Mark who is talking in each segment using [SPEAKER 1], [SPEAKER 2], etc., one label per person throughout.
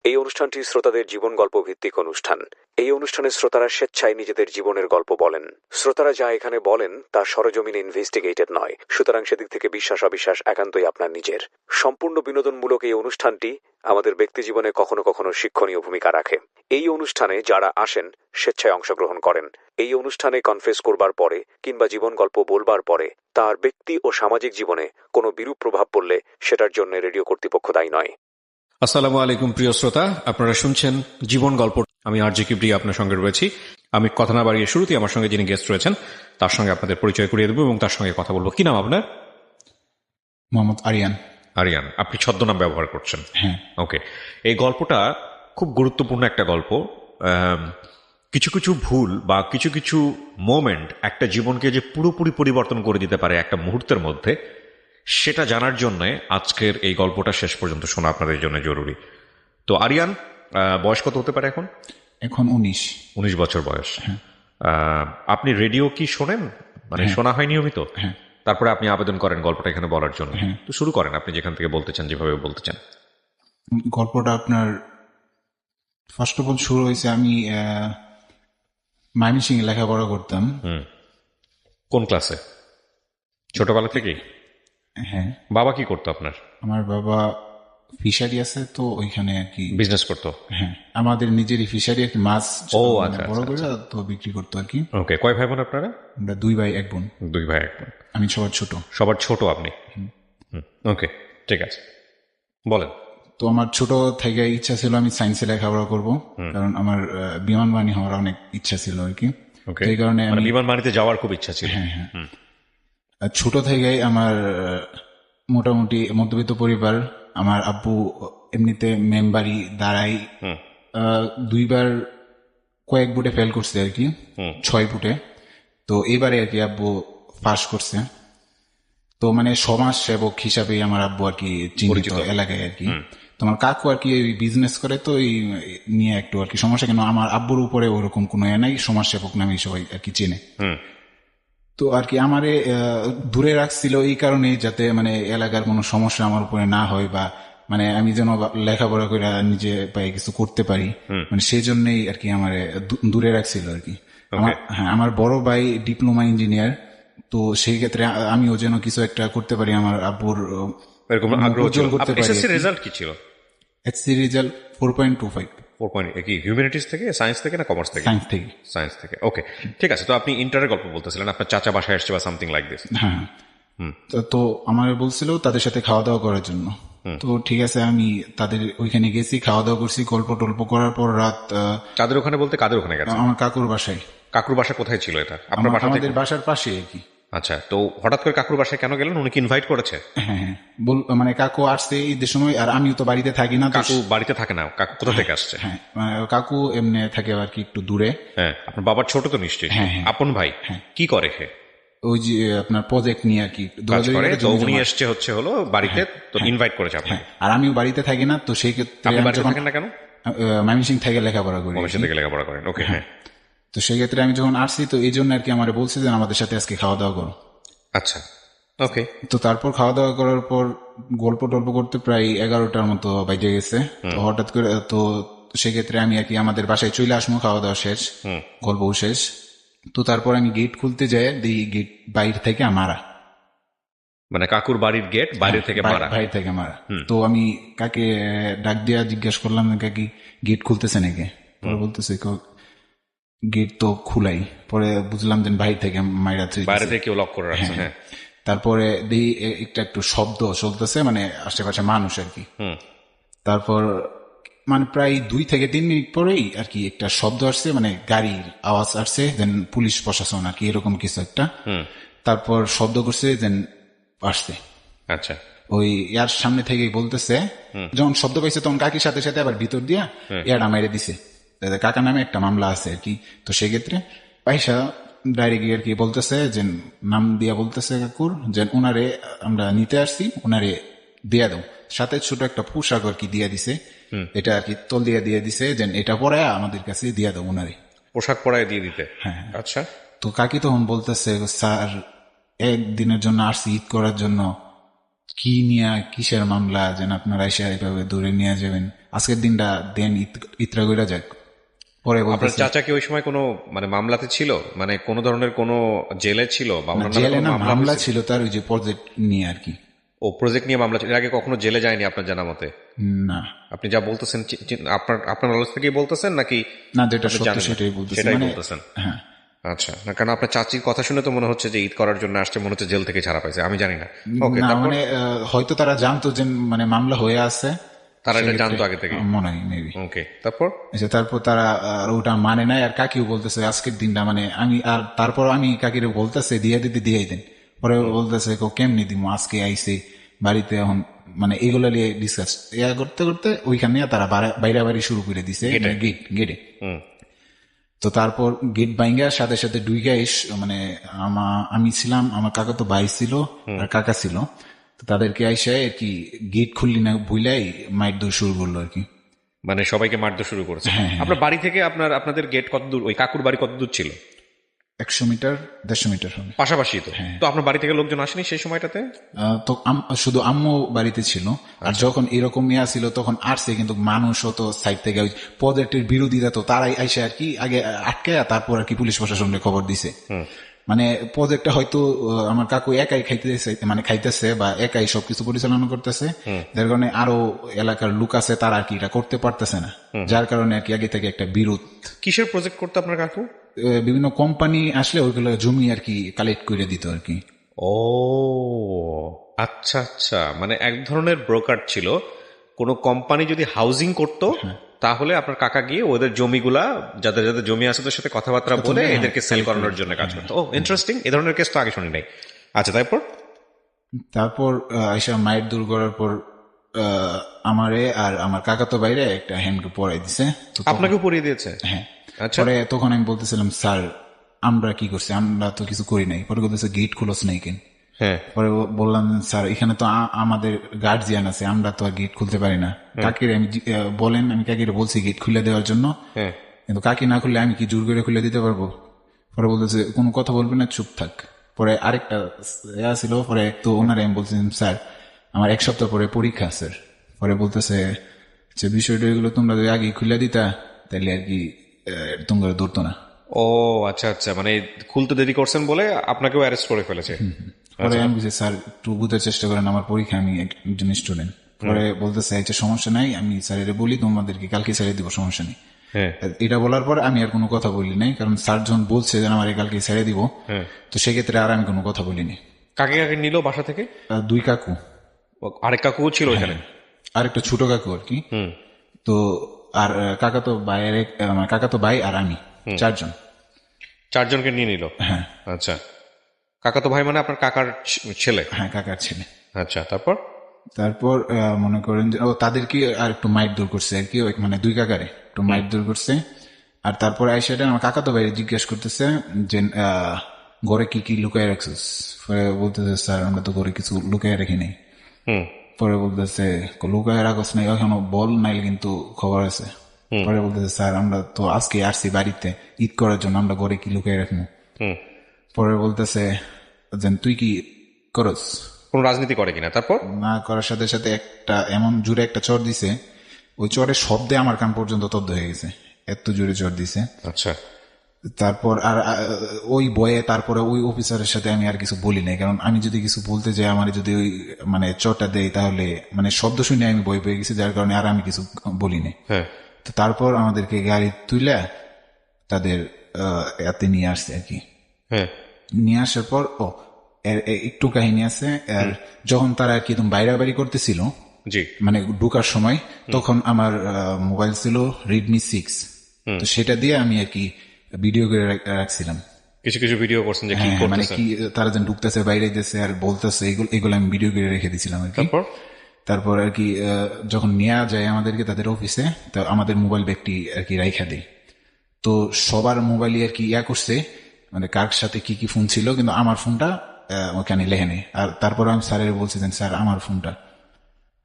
[SPEAKER 1] এই অনুষ্ঠানটি শ্রোতাদের জীবন গল্প ভিত্তিক অনুষ্ঠান। এই অনুষ্ঠানে শ্রোতারা স্বেচ্ছায় নিজেদের জীবনের গল্প বলেন। শ্রোতারা যা এখানে বলেন তা সরেজমিনে ইনভেস্টিগেটেড নয়, সুতরাং সেদিক থেকে বিশ্বাস অবিশ্বাস একান্তই আপনার নিজের। সম্পূর্ণ বিনোদনমূলক এই অনুষ্ঠানটি আমাদের ব্যক্তিজীবনে কখনো কখনো শিক্ষণীয় ভূমিকা রাখে। এই অনুষ্ঠানে যারা আসেন স্বেচ্ছায় অংশগ্রহণ করেন। এই অনুষ্ঠানে কনফেস করবার পরে কিংবা জীবন গল্প বলবার পরে তার ব্যক্তি ও সামাজিক জীবনে কোনো বিরূপ প্রভাব পড়লে সেটার জন্য রেডিও কর্তৃপক্ষ দায়ী নয়।
[SPEAKER 2] আসসালামু আলাইকুম প্রিয় শ্রোতা, আপনারা শুনছেন জীবন গল্প। আমি আরজে কিবরি আপনার সঙ্গে রয়েছি। আমি কথা না বাড়িয়ে শুরুতেই আমার সঙ্গে যিনি গেস্ট রয়েছেন তার সঙ্গে আপনাদের পরিচয় করিয়ে দেবো এবং তার সঙ্গে কথা বলবো। কি নাম আপনার?
[SPEAKER 3] মোহাম্মদ আরিয়ান।
[SPEAKER 2] আরিয়ান, আপনি ছদ্মনাম ব্যবহার করছেন?
[SPEAKER 3] হ্যাঁ।
[SPEAKER 2] ওকে, এই গল্পটা খুব গুরুত্বপূর্ণ একটা গল্প। কিছু কিছু ভুল বা কিছু কিছু মোমেন্ট একটা জীবনকে যে পুরোপুরি পরিবর্তন করে দিতে পারে একটা মুহূর্তের মধ্যে, সেটা জানার জন্য আজকের এই গল্পটা শেষ পর্যন্ত শোনা আপনাদের জন্য জরুরি। তো আরিয়ান, বয়স কত হতে পারে এখন?
[SPEAKER 3] এখন
[SPEAKER 2] 19 বছর বয়স। আপনি রেডিও কি শোনেন? মানে শোনা হয় নিয়মিত?
[SPEAKER 3] হ্যাঁ।
[SPEAKER 2] তারপরে আপনি আবেদন করেন গল্পটা এখানে বলার জন্য। তো শুরু করেন, আপনি যেখান থেকে বলতে চান, যেভাবে বলতে চান।
[SPEAKER 3] গল্পটা আপনার ফার্স্ট অফ অল শুরু হয়েছে, আমি ময়মনসিংহে লেখাপড়া করতাম।
[SPEAKER 2] কোন ক্লাসে? ছোটবেলা থেকেই?
[SPEAKER 3] হ্যাঁ।
[SPEAKER 2] বাবা কি করতো আপনার?
[SPEAKER 3] আমার বাবা ফিশারি আছে, তো ওইখানে আর কি
[SPEAKER 2] বিজনেস করতো?
[SPEAKER 3] হ্যাঁ, আমাদের নিজেরই ফিশারি আর কি, মাছ বড় করে তো বিক্রি করতো আর কি।
[SPEAKER 2] ওকে, কয় ভাই বোন আপনারা?
[SPEAKER 3] আমরা 2 ভাই 1 বোন।
[SPEAKER 2] 2 ভাই 1 বোন।
[SPEAKER 3] আমি সবার ছোট।
[SPEAKER 2] সবার ছোট আপনি? ওকে, ঠিক আছে, বলেন।
[SPEAKER 3] তো আমার ছোট থেকে ইচ্ছা ছিল আমি সায়েন্সে লেখাপড়া করব, কারণ আমার বিমান বাহিনী হওয়ার অনেক ইচ্ছা ছিল আর কি।
[SPEAKER 2] এই কারণে বিমান বাহিনীতে যাওয়ার খুব ইচ্ছা ছিল?
[SPEAKER 3] হ্যাঁ হ্যাঁ। ছোট থেকেই আমার মোটামুটি মধ্যবিত্ত পরিবার। আমার আব্বু এমনিতে মেম্বারি দাঁড়াই 2 বার কয়েক বুটে ফেল করছে আর কি, 6 বুটে। তো এবারে আর কি আব্বু পাস করছে। তো মানে সমাজ সেবক হিসাবে আমার আব্বু আর কি চিহ্নিত এলাকায় আর কি। তোমার কাকু আর কি বিজনেস করে, তো এই নিয়ে একটু আর কি সমস্যা, কেন আমার আব্বুর উপরে ওরকম কোনো নাই, সমাজ সেবক নামে সবাই আর কি চেনে। তো আর কি আমারে দূরে রাখছিল এই কারণে, যাতে মানে এলাকার কোনো সমস্যা আমার উপরে না হয়, বা মানে আমি যেন লেখাপড়া করে নিজে পায়ে কিছু করতে পারি, মানে সেই জন্যই আর কি আমারে দূরে রাখছিল আর কি। হ্যাঁ, আমার বড় ভাই ডিপ্লোমা ইঞ্জিনিয়ার, তো সেই ক্ষেত্রে আমিও যেন কিছু একটা করতে পারি, আমার আব্বুর উজ্জ্বল করতে পারি।
[SPEAKER 2] এসএসসি রেজাল্ট কি ছিল?
[SPEAKER 3] SSC result 4.25।
[SPEAKER 2] কি হিউম্যানিটিস থেকে, সায়েন্স থেকে না কমার্স থেকে? সায়েন্স থেকে। ওকে, ঠিক আছে। তো আপনি ইন্টারের গল্প বলতেছিলেন, আপনার চাচা বাসায় আসছে বা সামথিং লাইক দিস।
[SPEAKER 3] হ্যাঁ। তো আমার বলছিল তাদের সাথে খাওয়া দাওয়া করার জন্য। তো ঠিক আছে, আমি তাদের ওইখানে গেছি, খাওয়া দাওয়া করছি, গল্প টল্প করার পর রাত। তাদের
[SPEAKER 2] ওখানে বলতে কাদের ওখানে গেছে?
[SPEAKER 3] আমার কাকুর বাসায়।
[SPEAKER 2] কাকুর বাসা কোথায় ছিল এটা? আপনার বাসা?
[SPEAKER 3] আমাদের বাসার পাশে আর কি।
[SPEAKER 2] আচ্ছা, তো হঠাৎ করে কাকুর বাসায় কেন গেলেন? উনি কি ইনভাইট করেছে?
[SPEAKER 3] হ্যাঁ, মানে কাকু আসছে ঈদের সময়, আর আমিও তো বাড়িতে থাকি না।
[SPEAKER 2] কাকু বাড়িতে থাকে না? কাকু কোথা থেকে আসছে?
[SPEAKER 3] হ্যাঁ, কাকু এমনি থাকে আর কি একটু দূরে।
[SPEAKER 2] হ্যাঁ, আপনার বাবার ছোট তো নিশ্চয়ই?
[SPEAKER 3] হ্যাঁ,
[SPEAKER 2] আপন ভাই। কি করে সে?
[SPEAKER 3] ওই যে আপনার প্রজেক্ট নিয়ে আর কি
[SPEAKER 2] উনি এসছে হচ্ছে হলো বাড়িতে, তো ইনভাইট করেছে আপনাকে।
[SPEAKER 3] আর আমিও বাড়িতে থাকি না, তো সেই ক্ষেত্রে
[SPEAKER 2] আপনি বাড়িতে থাকেন না কেন?
[SPEAKER 3] ময়মনসিংহ থেকে লেখাপড়া করি।
[SPEAKER 2] লেখাপড়া করেন, ওকে। হ্যাঁ,
[SPEAKER 3] তো সেই ক্ষেত্রে আমি যখন আসছি, তো এই জন্য আর কি আমার বলছে যে আমাদের সাথে আজকে খাওয়া দাওয়া করো।
[SPEAKER 2] আচ্ছা, ওকে।
[SPEAKER 3] তো তারপর খাওয়া দাওয়া করার পর গল্প টল্প করতে প্রায় 11টার মতো বাজে গেছে। তো হঠাৎ করে, তো সেক্ষেত্রে আমি আর কি আমাদের বাসায় চলে আসবো, খাওয়া দাওয়া শেষ, গল্প শেষ। তো তারপর আমি গেট খুলতে যাই, দেখি গেট বাইরে থেকে মারা।
[SPEAKER 2] মানে কাকুর বাড়ির গেট বাইরে থেকে মারা?
[SPEAKER 3] বাইরে থেকে মারা। তো আমি কাকে ডাক দিয়া জিজ্ঞাসা করলাম, কাকি গেট খুলতেছে নাকি? পরে বলতেছে গেট তো খুলাই। পরে বুঝলাম যে বাইরে থেকে মাইরা,
[SPEAKER 2] বাইরে থেকে কেউ লক করে রাখছে। হ্যাঁ।
[SPEAKER 3] তারপরে দেখি একটু শব্দ চলতেছে, মানে আশেপাশে মানুষ আর কি। তারপর মানে প্রায় 2 থেকে 3 মিনিট পরেই আর কি একটা শব্দ আসছে, মানে গাড়ির আওয়াজ আসছে, দেন পুলিশ প্রশাসন আর কি এরকম কিছু একটা। তারপর শব্দ করছে, দেন আসছে।
[SPEAKER 2] আচ্ছা,
[SPEAKER 3] ওই ইয়ার সামনে থেকে বলতেছে, যখন শব্দ পাইছে তখন কাকির সাথে সাথে আবার ভিতর দিয়া ইয়াটা মেরে দিছে। কাকা নামে একটা মামলা আছে আর কি। তো সেক্ষেত্রে পয়সা ডাইরেক্ট আর কি বলতেছে যে নাম দিয়া বলতেছে কাকুর, যে ওনারে আমরা নিতে আসছি, ওনারে দিয়া দাও। সাথে ছোট একটা পোশাক আর কি দিয়া দিছে, এটা আর কি তোল দিয়ে দিছে, যে এটা পরায় আমাদের কাছে দিয়া দাও ওনারে।
[SPEAKER 2] পোশাক পরায় দিয়ে দিতে?
[SPEAKER 3] হ্যাঁ।
[SPEAKER 2] আচ্ছা।
[SPEAKER 3] তো কাকি তখন বলতেছে, স্যার একদিনের জন্য আসছি ঈদ করার জন্য, কি নিয়ে কিসের মামলা যেন আপনারা এসে এইভাবে দূরে নিয়ে যাবেন, আজকের দিনটা দেন ইতরা কইরা যাক। পরে
[SPEAKER 2] আপনার
[SPEAKER 3] বলতেছে
[SPEAKER 2] চাচা কি ওই সময় কোনো মানে মামলাতে ছিল, মানে কোনো ধরনের কোনো জেলে ছিল বা
[SPEAKER 3] না,
[SPEAKER 2] অন্য নামে
[SPEAKER 3] জেলে
[SPEAKER 2] কোনো
[SPEAKER 3] না, মামলা
[SPEAKER 2] হয়েছে?
[SPEAKER 3] ছিল তার ওই যে প্রজেক্ট নিয়ে আর কি।
[SPEAKER 2] ও প্রজেক্ট নিয়ে মামলা ছিল, এর আগে কখনো জেলে যায়নি আপনার জানা মতে?
[SPEAKER 3] না
[SPEAKER 2] আপনি যা বলতেছেন আপনার আপনার নলেজ থেকেই বলতেছেন নাকি
[SPEAKER 3] না, যেটা
[SPEAKER 2] আপনি
[SPEAKER 3] সত্য
[SPEAKER 2] জানেন না?
[SPEAKER 3] সেটাই বলতেছি,
[SPEAKER 2] সেটাই
[SPEAKER 3] মানে
[SPEAKER 2] বলতেছেন।
[SPEAKER 3] হ্যাঁ।
[SPEAKER 2] আচ্ছা, না কারণ আপনার চাচির কথা শুনে তো মনে হচ্ছে যে ঈদ করার জন্য আসছে, মনে হচ্ছে জেল থেকে ছাড়া পাইছে, আমি জানি না। ওকে,
[SPEAKER 3] না
[SPEAKER 2] তারপর
[SPEAKER 3] মানে হয়তো তারা জানতো যে মানে মামলা হয়ে আছে,
[SPEAKER 2] তারা এটা
[SPEAKER 3] সেক্ষেত্রে
[SPEAKER 2] জানতো আগে থেকে?
[SPEAKER 3] মনে হয় মেবি।
[SPEAKER 2] ওকে, তারপর
[SPEAKER 3] আচ্ছা, তারপর তারা ওটা মানে নাই, আর কাকিও বলতেছে আজকের দিনটা মানে আমি, আর তারপর আমি কাকিরে বলতেছে দিয়ে দিতে দিয়ে দেন, পরে বলতেছে কেমনি দিব, আজকে আইসে বাড়িতে এখন, মানে এগুলো নিয়ে ডিসকাস করতে করতে ওইখানে তারা বাইরে বাইরে শুরু করে দিছে গেটে।
[SPEAKER 2] হুম,
[SPEAKER 3] তো তারপর গেট ভাঙ্গার সাথে সাথে ডুইগা মানে আমি ছিলাম, আমার কাকা তো ভাই ছিল আর কাকা ছিল, তো তাদেরকে আইসা আর কি গেট খুললি না ভুলাই মাইট দৌড় শুরু করলো আর কি।
[SPEAKER 2] মানে সবাইকে মারতে শুরু করেছে।
[SPEAKER 3] হ্যাঁ, হ্যাঁ।
[SPEAKER 2] আপনার বাড়ি থেকে আপনাদের গেট কত দূর, ওই কাকুর বাড়ি কত দূর ছিল?
[SPEAKER 3] 100 মিটার 150 মিটার হবে।
[SPEAKER 2] পাশাপাশি তো? তো আপনার বাড়ি থেকে লোকজন আসেনি সেই সময়টাতে?
[SPEAKER 3] তো শুধু আম্মু বাড়িতে ছিল, আর যখন এরকম ইয়া ছিল তখন আসছে, কিন্তু মানুষও তো সাইড থেকে ওই প্রজেক্টের বিরোধীরা তো তারাই আইসে আর কি আগে আটকে, তারপর আর কি পুলিশ প্রশাসনকে খবর দিছে। মানে প্রজেক্টটা হয়তো আমার কাকু একাই খাইতেছে বা একাই সবকিছু পরিচালনা করতেছে, যার কারণে আরো এলাকার লোক আছে তারা আর কি এটা করতে পারতেছে না, যার কারণে আর কি আগে থেকে একটা বিরোধ।
[SPEAKER 2] কিসের প্রজেক্ট করতো আপনার কাকু?
[SPEAKER 3] বিভিন্ন কোম্পানি আসলে ওইগুলো জমি আর কি কালেক্ট করে দিত আর কি।
[SPEAKER 2] ও আচ্ছা আচ্ছা, মানে এক ধরনের ব্রোকার ছিল। কোনো কোম্পানি যদি হাউজিং করতো তাহলে আপনার কাকা গিয়ে ওদের জমিগুলা, যাদের যাদের জমি আছে ওদের সাথে কথাবার্তা বলে এদেরকে সেল করানোর জন্য কাজ করতো। ও ইন্টারেস্টিং, এ ধরনের কেস তো আগে শুনি নাই। আচ্ছা,
[SPEAKER 3] তারপর আইসা মায়ের দূর করার পর আমারে আর আমার কাকা তো বাইরে একটা হ্যান্ডকে পরাই দিছে। তো
[SPEAKER 2] আপনাকেও পড়িয়ে দিয়েছে?
[SPEAKER 3] হ্যাঁ।
[SPEAKER 2] আচ্ছা,
[SPEAKER 3] পরে তখন আমি বলতেছিলাম স্যার আমরা কি করছি, আমরা তো কিছু করি নাই। পরে বলতেছে গেট খুলস নাই কেন?
[SPEAKER 2] হ্যাঁ,
[SPEAKER 3] পরে বললাম স্যার এখানে তো আমাদের গার্জিয়ান আছে, আমরা তো আর গেট খুলতে পারি না। কাকির আমি বলেন, আমি কাকির বলছি গেট খুলে দেওয়ার জন্য,
[SPEAKER 2] হ্যাঁ,
[SPEAKER 3] কিন্তু কাকি না খুললে আমি কি জোর করে খুলে দিতে পারবো? পরে বলতেছে কোনো কথা বলবে না, চুপ থাক। পরে আরেকটা ছিল, পরে তো ওনারে আমি বলছিলাম স্যার আমার 1 সপ্তাহ পরে পরীক্ষা স্যার। পরে বলতেছে যে বিষয়টা এগুলো তোমরা যদি আগে খুলে দিতা তাহলে আর কি তোমরা ধরতো না।
[SPEAKER 2] ও আচ্ছা আচ্ছা, মানে খুলতে দেরি করছেন বলে আপনাকেও অ্যারেস্ট করে ফেলেছে।
[SPEAKER 3] পরে আমি বলছি স্যার একটু বুঝার চেষ্টা করেন, আমার পরীক্ষা, আমি একজন স্টুডেন্ট। পরে বলতেছে আচ্ছা সমস্যা নাই, আমি স্যারের বলি তোমাদেরকে কালকে ছেড়ে দিব, সমস্যা নেই।
[SPEAKER 2] হ্যাঁ,
[SPEAKER 3] এটা বলার পর আমি আর কোনো কথা বলি নাই, কারণ স্যার যখন বলছে যে আমার কালকে ছেড়ে দিব, তো সেক্ষেত্রে আর আমি কোনো কথা বলিনি।
[SPEAKER 2] কাকে কাকে নিল বাসা থেকে?
[SPEAKER 3] 2 কাকু,
[SPEAKER 2] আরেক কাকুও ছিল এখানে?
[SPEAKER 3] আর একটা ছোট কাকু আর কি। তো আর কাকা তো ভাই আর আমি 4 জন।
[SPEAKER 2] 4 জনকে নিয়ে নিল?
[SPEAKER 3] হ্যাঁ।
[SPEAKER 2] আচ্ছা, কাকা তো ভাই মানে আপনার কাকার ছেলে?
[SPEAKER 3] হ্যাঁ, কাকার ছেলে।
[SPEAKER 2] আচ্ছা, তারপর
[SPEAKER 3] মনে করেন যে তাদেরকে আর একটু মাইট দূর করছে আর কি, মানে 2 কাকারে একটু মাইট দূর করছে। আর তারপরে আইসাটা আমার কাকা তো বাইরে জিজ্ঞেস করতেছে যে ঘরে কি কি লুকায় রাখছিস? পরে বলতেছে স্যার আমরা তো ঘরে কিছু লুকায় রাখি নাই। পরে বলতেছে লুকায় রাখস নাই এখনো বল, নাইলে কিন্তু খবর আছে। পরে বলতেছে স্যার আমরা তো আজকে আসছি বাড়িতে ঈদ করার জন্য, আমরা ঘরে কি লুকায় রাখবো? পরে বলতেছে যে তুই কি করস?
[SPEAKER 2] কোন রাজনীতি করে কিনা? তারপর
[SPEAKER 3] না করার সাথে সাথে একটা এমন জোরে একটা চর দিছে, ওই চরের শব্দে আমার কান পর্যন্ত তব্দ হয়ে গেছে, এত জোরে চর দিছে।
[SPEAKER 2] আচ্ছা,
[SPEAKER 3] তারপর আর ওই বয়ে তারপরে ওই অফিসারের সাথে আমি আর কিছু বলি নাই, কারণ আমি যদি কিছু বলতে যাই আমার যদি ওই মানে চরটা দেয় তাহলে মানে শব্দ শুনে আমি ভয় পেয়ে গেছি, যার কারণে আর আমি কিছু বলি নাই। তো তারপর আমাদেরকে গাড়ি তুলে তাদের এতে নিয়ে আসছে আর কি। নিয়ে আসার পর একটু কাহিনী আছে, আর যখন তারা আর কি বাইরে বাড়ি করতেছিল মানে ঢুকার সময়, তখন আমার মোবাইল ছিল Redmi 6, তো সেটা দিয়ে আমি আর কি ভিডিও করে রাখছিলাম।
[SPEAKER 2] কিছু কিছু ভিডিও করছেন যে কি
[SPEAKER 3] মানে
[SPEAKER 2] করতেছে,
[SPEAKER 3] কি তারা যেন ঢুকতেছে বাইরে যেতেছে আর বলতেছে, এগুলো আমি ভিডিও করে রেখে দিছিলাম আর কি। তারপর আর কি যখন নেওয়া যায় আমাদেরকে তাদের অফিসে, তো আমাদের মোবাইল ব্যাগটি আর কি রাইখা দেয়। তো সবার মোবাইলই আর কি করছে, মানে কার সাথে কি কি ফোন ছিল, কিন্তু আমার ফোনটা ওখানে লেখে নেই। আর তারপর আমি স্যারের বলছিলেন স্যার আমার ফোনটা,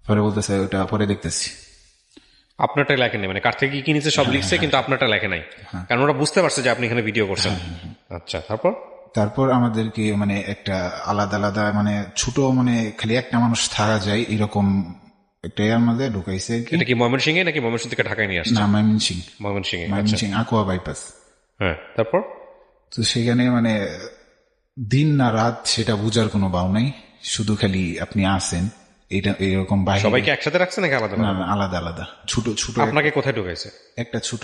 [SPEAKER 3] পরে বলতেছে ওটা পরে দেখতেছি।
[SPEAKER 2] আপনারটা লেখে নেই মানে কার থেকে কি কিনেছে সব লিখছে, কিন্তু আপনারটা লেখে নাই, কারণ ওরা বুঝতে পারছে যে আপনি এখানে ভিডিও করছেন। আচ্ছা,
[SPEAKER 3] তারপর আমাদেরকে মানে একটা আলাদা আলাদা মানে ছোট মানে খালি একটা মানুষ থাকা যায় এরকম একটা এর মধ্যে ঢুকাইছে আর কি।
[SPEAKER 2] এটা কি ময়মনসিংহে নাকি ময়মনসিংহ থেকে ঢাকায় নিয়ে আসছে?
[SPEAKER 3] না, ময়মনসিং,
[SPEAKER 2] ময়মনসিংহে। আচ্ছা,
[SPEAKER 3] ময়মনসিং আকোয়া বাইপাস।
[SPEAKER 2] হ্যাঁ, তারপর?
[SPEAKER 3] তো সেখানে মানে দিন না রাত সেটা বুঝার কোনো বাউ নাই, শুধু খালি আপনি আসেন এটা এরকম বাইরে।
[SPEAKER 2] সবাইকে একসাথে রাখছে নাকি আলাদা
[SPEAKER 3] না
[SPEAKER 2] আলাদা?
[SPEAKER 3] না, আলাদা আলাদা ছোট ছোট
[SPEAKER 2] আপনাকে কোথায় ঢুকাইছে?
[SPEAKER 3] একটা ছোট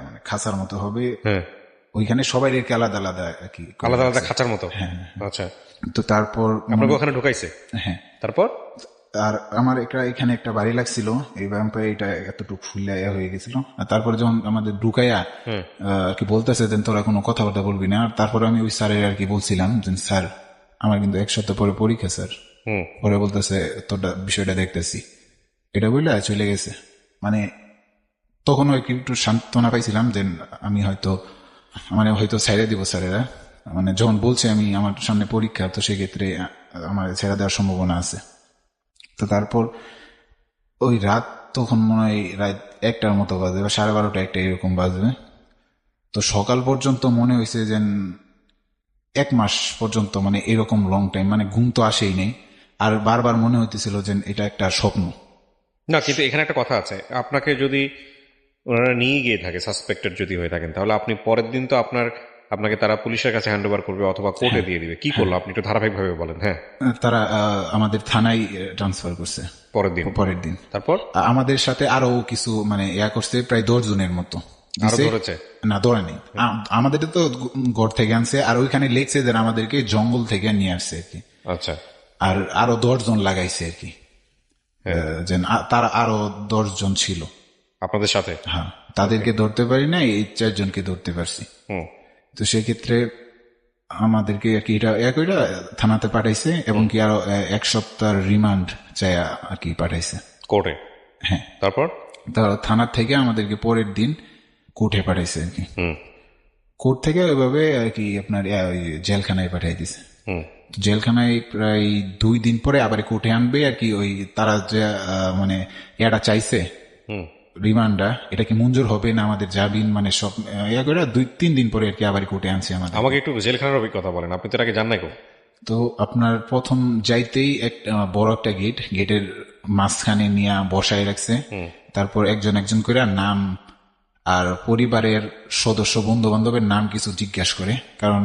[SPEAKER 3] মানে খাঁচার মতো হবে,
[SPEAKER 2] হ্যাঁ,
[SPEAKER 3] ওইখানে সবাই আর কি আলাদা আলাদা আর কি করে
[SPEAKER 2] আলাদা আলাদা
[SPEAKER 3] রাখছে।
[SPEAKER 2] খাঁচার মতো।
[SPEAKER 3] হ্যাঁ।
[SPEAKER 2] আচ্ছা,
[SPEAKER 3] তো তারপর
[SPEAKER 2] আপনাকে ওখানে ঢুকাইছে?
[SPEAKER 3] হ্যাঁ,
[SPEAKER 2] তারপর?
[SPEAKER 3] আর আমার এখানে একটা বাড়ি লাগছিল, এই ভ্যাম্পায়ার এটা এতটুকু ফুলিয়া হয়ে গেছিল। আর তারপরে যখন আমাদের ঢুকাইয়া আর কি বলতেছে যে তোরা কোনো কথাবার্তা বলবি না, আর তারপরে আমি ওই স্যারের আর কি বলছিলাম যে স্যার আমার কিন্তু এক সপ্তাহ পরে পরীক্ষা স্যার। পরে বলতেছে তোর বিষয়টা দেখতেছি, এটা বললে চলে গেছে। মানে তখন আর কি একটু সান্ত্বনা পাইছিলাম যে আমি হয়তো ছেড়ে দিব স্যারেরা, মানে যখন বলছে আমি আমার সামনে পরীক্ষা, তো সেক্ষেত্রে আমার ছেড়ে দেওয়ার সম্ভাবনা আছে। তো তারপর ওই রাত তখন মনে হয় রাত 1টার মতো বাজবে বা 12:30 1টা এরকম বাজবে। তো সকাল পর্যন্ত মনে হয়েছে যে 1 মাস পর্যন্ত মানে এরকম লং টাইম, মানে ঘুম তো আসেই নেই, আর বারবার মনে হইতেছিল যে এটা একটা স্বপ্ন।
[SPEAKER 2] না, কিন্তু এখানে একটা কথা আছে, আপনাকে যদি ওনারা নিয়ে গিয়ে থাকে, সাসপেক্টেড যদি হয়ে থাকেন, তাহলে আপনি পরের দিন তো আপনাকে তারা পুলিশের কাছে হ্যান্ড ওভার করবে অথবা কোর্টে দিয়ে দিবে। কি করলো আপনি একটু ধারাবাহিকভাবে বলেন। হ্যাঁ,
[SPEAKER 3] তারা আমাদের থানায় ট্রান্সফার করছে
[SPEAKER 2] পরের দিন। তারপর
[SPEAKER 3] আমাদের সাথে আরো কিছু মানে করছে, প্রায় 10 জনের মতো
[SPEAKER 2] আরো
[SPEAKER 3] দিছে।
[SPEAKER 2] ধরেছে?
[SPEAKER 3] না, ধরে নেই, আমাদের তো ঘর থেকে আনছে, আর ওইখানে লেখছে যে আমাদেরকে জঙ্গল থেকে নিয়ে আসছে আর কি।
[SPEAKER 2] আচ্ছা,
[SPEAKER 3] আর আরো 10 জন লাগাইছে আর কি, যে তারা আরো 10 জন ছিল
[SPEAKER 2] আপনাদের সাথে।
[SPEAKER 3] হ্যাঁ, তাদেরকে ধরতে পারি না, এই 4 জনকে ধরতে পারছি। তো সেক্ষেত্রে আমাদেরকে আর কি এটা থানাতে পাঠাইছে, এবং কি আরো 1 সপ্তাহ রিমান্ড চাই আর কি পাঠাইছে
[SPEAKER 2] কোর্টে।
[SPEAKER 3] হ্যাঁ,
[SPEAKER 2] তারপর
[SPEAKER 3] থানার থেকে আমাদেরকে পরের দিন কোর্টে পাঠাইছে আর কি। কোর্ট থেকে ওইভাবে আর কি আপনার ওই জেলখানায় পাঠাই দিছে। জেলখানায় প্রায় 2 দিন পরে আবার কোর্টে আনবে আর কি। ওই তারা যে মানে এটা চাইছে রিমান্ডটা, এটা কি মঞ্জুর হবে না আমাদের জামিন মানে সব 2-3 দিন পরে আর কি আবার কোর্টে আনছে আমাদের।
[SPEAKER 2] আমাকে একটু জেলখানার অভিজ্ঞতা বলেন, আপনি তো এর আগে জান নাই।
[SPEAKER 3] তো আপনার প্রথম যাইতেই একটা বড় একটা গেটের মাঝখানে নিয়ে বসায় রাখছে। তারপর একজন একজন করে নাম আর পরিবারের সদস্য বন্ধু বান্ধবের নাম কিছু জিজ্ঞাসা করে, কারণ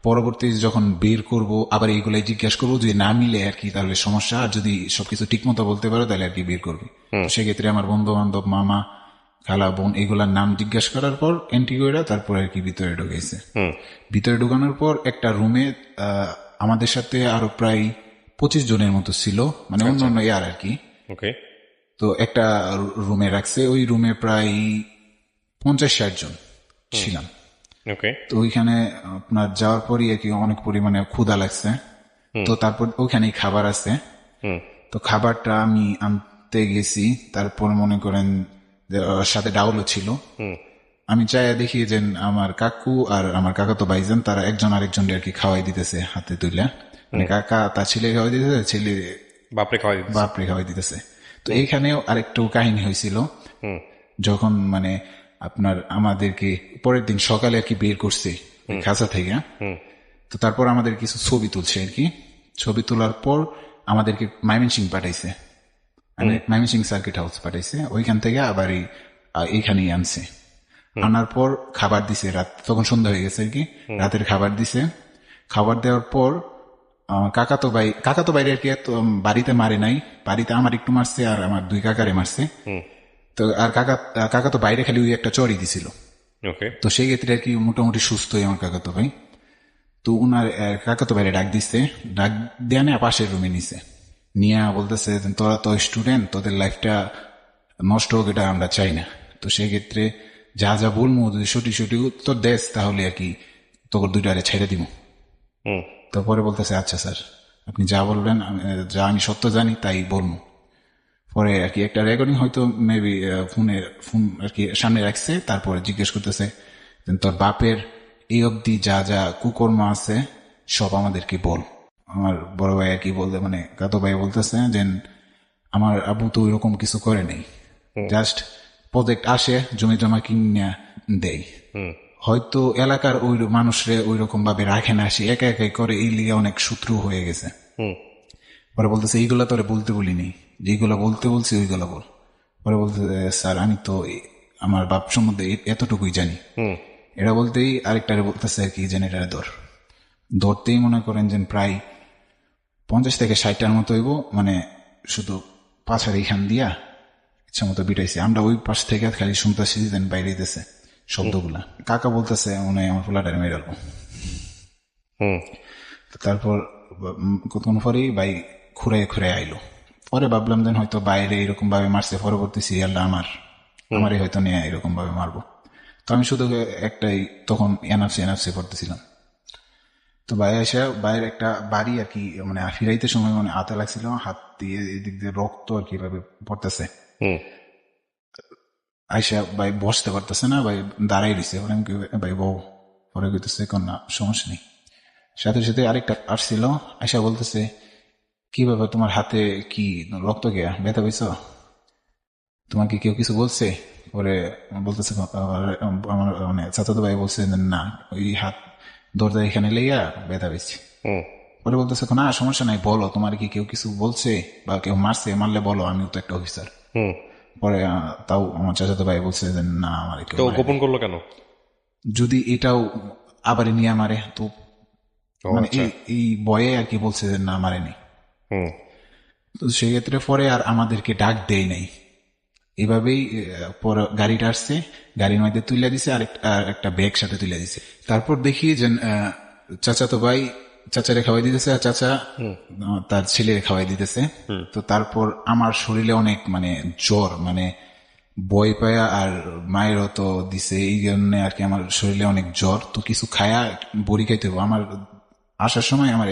[SPEAKER 3] পরবর্তী যখন বের করব আবার এইগুলাই জিজ্ঞাসা করবো, যদি না মিলে আর কি তাহলে সমস্যা, আর যদি সবকিছু ঠিক মতো বলতে পারো তাহলে আর কি বের করবে। সেক্ষেত্রে আমার বন্ধু বান্ধব, মামা, খালা, বোন এগুলার নাম জিজ্ঞাসা করার পর এন্ট্রি করে তারপর আর কি ভিতরে ঢুকেছে। ভিতরে ঢুকানোর পর একটা রুমে আমাদের সাথে আরো প্রায় 25 জনের মতো ছিল, মানে অন্যান্য আর কি। তো একটা রুমে রাখছে, ওই রুমে প্রায় 50-60 জন ছিলাম। তো ওইখানে আপনার যাওয়ার পরই আর কি অনেক পরিমাণে ক্ষুধা লাগছে। তো তারপর ওইখানেই খাবার আছে। তো খাবারটা আমি আনতে গেছি, তারপর মনে করেন সাথে ডাউলও ছিল। আমি চাই দেখি যে আমার কাকু আর আমার কাকাতো ভাইজান তারা একজন আরেকজন আর কি খাওয়াই দিতেছে হাতে তুলে, মানে কাকা তার ছেলে খাওয়াই দিতেছে, ছেলে বাপরে খাওয়াই দিতেছে। তো এইখানেও আরেকটু কাহিনী হয়েছিল, যখন মানে আপনার আমাদেরকে পরের দিন সকালে আর কি বের করছে খাঁচা থেকে। তো তারপর আমাদের কিছু ছবি তুলছে আর কি। ছবি তোলার পর আমাদেরকে ময়মনসিংহ পাঠাইছে, ময়মনসিংহ সার্কিট হাউস পাঠাইছে। ওইখান থেকে আবার এইখানেই আনছে। আনার পর খাবার দিছে, রাত তখন সন্ধ্যা হয়ে গেছে আর কি, রাতের খাবার দিছে। খাবার দেওয়ার পর কাকাতো বাইরে আর কি বাড়িতে মারে নাই, বাড়িতে আমার একটু মারছে আর আমার 2 কাকারে মারছে। তো আর কাকা তো বাইরে খালি ওই একটা চড়ি দিছিল। তো সেই ক্ষেত্রে আর কি মোটামুটি সুস্থই আমার কাকাতো ভাই। তো উনার কাকাতো বাইরে ডাক দিচ্ছে, ডাক দেয়া না পাশের রুমে নিছে, নিয়ে বলতেছে তোরা তো স্টুডেন্ট, তোদের লাইফটা নষ্ট হোক এটা আমরা চাই না। তো সেই ক্ষেত্রে যা যা বলবো যদি সঠিক উত্তর দেস তাহলে আর কি তোর 2টারে ছেড়ে দিব। তারপরে বলতেছে আচ্ছা স্যার আপনি যা বলবেন, যা আমি সত্য জানি তাই বলবো। পরে আর কি একটা রেকর্ডিং হয়তো মেবি ফোন আর কি সামনে রাখছে। তারপরে জিজ্ঞেস করতেছে তোর বাপের এই অবধি যা যা কুকর্ম আছে সব আমাদেরকে বল। আমার বড় ভাই আর কি বলতে মানে কাতো ভাই বলতেছে যে আমার আব্বু তো ওইরকম কিছু করে নেই, জাস্ট প্রজেক্ট আসে জমি জমা কিনে দেয়, হয়তো এলাকার ওই মানুষরে ওই রকম ভাবে রাখে না, সে একা একাই করে, এই লিগে অনেক শত্রু হয়ে গেছে। পরে বলতেছে এইগুলা তোরে বলতে বলিনি, যেগুলো বলতে বলছি ওইগুলো বল। পরে বলতেছে স্যার আমি তো আমার বাপ সম্বন্ধে এতটুকুই জানি। এটা বলতেই আরেকটারে বলতেছে আর কি যেন এটা ধরতেই মনে করেন যে প্রায় 50 থেকে 60টার মতো হইব, মানে শুধু পাছার এইখান দিয়া ইচ্ছা মতো বিটাইছে। আমরা ওই পাশ থেকে খালি শুনতেছি দেন বাইরে দিতেছে শব্দগুলা। কাকা বলতেছে মনে হয় আমার পোলাটারে মেরে গেল। তারপর কতক্ষণ পরেই ভাই খুঁড়ে আইলো। পরে ভাবলাম যেন হয়তো বাইরে এরকম ভাবে মারছে, পরবর্তী সিরিয়ালটা আমারই হয়তো নিয়ে এরকম ভাবে মারবো। তো আমি শুধু একটাই তখন এনআরসি করতেছিলাম। তো ভাই এসে বাইরের একটা বাড়ি আর কি, মানে ফিরাইতে সময় মানে হাতে লাগছিল, হাত দিয়ে এদিক দিয়ে রক্ত আর কি ভাবে পড়তেছে। আইসা ভাই বসতে পারতেছে না, ভাই দাঁড়াই দিছে। ভাই বউ, পরে কইতেছে না সমস্যা নেই। সাথে সাথে আরেকটা আসছিল, আইসা বলতেছে কি ব্যাপার তোমার হাতে কি রক্ত গিয়া ব্যথা পেয়েছ, তোমার কি কেউ কিছু বলছে? পরে বলতেছে আমার মানে চাচাতো ভাই বলছে না ওই হাত দরজা এখানে লেগা ব্যথা পেয়েছি। পরে বলতেছে না সমস্যা নাই, বলো তোমার কি কেউ কিছু বলছে বা কেউ মারছে, মারলে বলো, আমিও তো একটা অফিসার। পরে তাও আমার চাচাতো ভাই বলছে যে না আমার কেউ
[SPEAKER 2] গোপন করলো কেন?
[SPEAKER 3] যদি এটাও আবার নিয়ে মারে তো, মানে এই বয়ে আর কি বলছে যে না মারেনি। তো সেক্ষেত্রে পরে আর আমাদেরকে ডাক দেয় নাই। এভাবেই পরে গাড়িটা আসছে, গাড়ির মধ্যে তুলে দিছে, আর একটা ব্যাগ সাথে তুলে দিছে। তারপর দেখি যে চাচাতো ভাই চাচারে খাওয়াই দিতেছে, আর চাচা তার ছেলেরে খাওয়াই দিতেছে। তো তারপর আমার শরীরে অনেক মানে জ্বর, মানে বই পায়া, আর মায়েরও তো দিছে, এই জন্য আর কি আমার শরীরে অনেক জ্বর। তো কিছু খায়া বড়ি খাইতে হবে। আমার আসার সময় আমার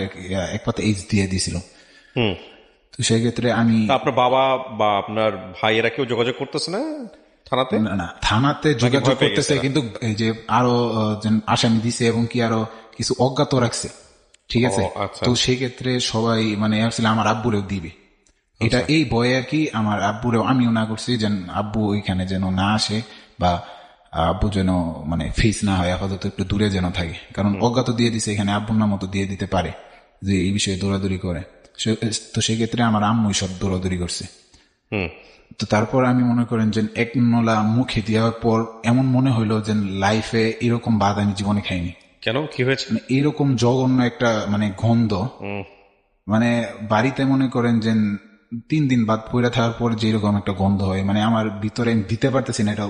[SPEAKER 3] এক পাতা এইচ দিয়ে দিছিল। তো সেই ক্ষেত্রে আমি,
[SPEAKER 2] আপনার বাবা বা আপনার ভাইয়েরা কেউ যোগাযোগ করতেছে না থানাতে?
[SPEAKER 3] না থানাতে যোগাযোগ করতেছে, কিন্তু এই যে আরো আসামি দিছে এবং কি আরো কিছু অজ্ঞাত রাখছে, ঠিক আছে। তো সেই ক্ষেত্রে সবাই মানে আসলে আমার আব্বুরেও দিবে, এটা এই ভয়ে আর কি আমার আব্বুরেও আমিও না করছি যেন আব্বু ওইখানে যেন না আসে, বা আব্বু যেন মানে ফেস না হয়, আপাতত একটু দূরে যেন থাকে। কারণ অজ্ঞাত দিয়ে দিছে, এখানে আব্বুর নাম মতো দিয়ে দিতে পারে যে এই বিষয়ে দৌড়াদৌড়ি করে। তো সেক্ষেত্রে আমার আম্মুই সব দৌড়াদৌড়ি করছে। তো তারপর আমি মনে করেন যে এক নলা মুখে দেওয়ার পর এমন মনে হইলো যে লাইফে এরকম বাদ আমি জীবনে খাইনি।
[SPEAKER 2] কেন, কি হয়েছে?
[SPEAKER 3] মানে এরকম জঘন্য একটা মানে গন্ধ, মানে বাড়িতে মনে করেন যে 3 দিন বাদ পড়ে থাকার পর যেরকম একটা গন্ধ হয়, মানে আমার ভিতরে আমি দিতে পারতেছি না, এটা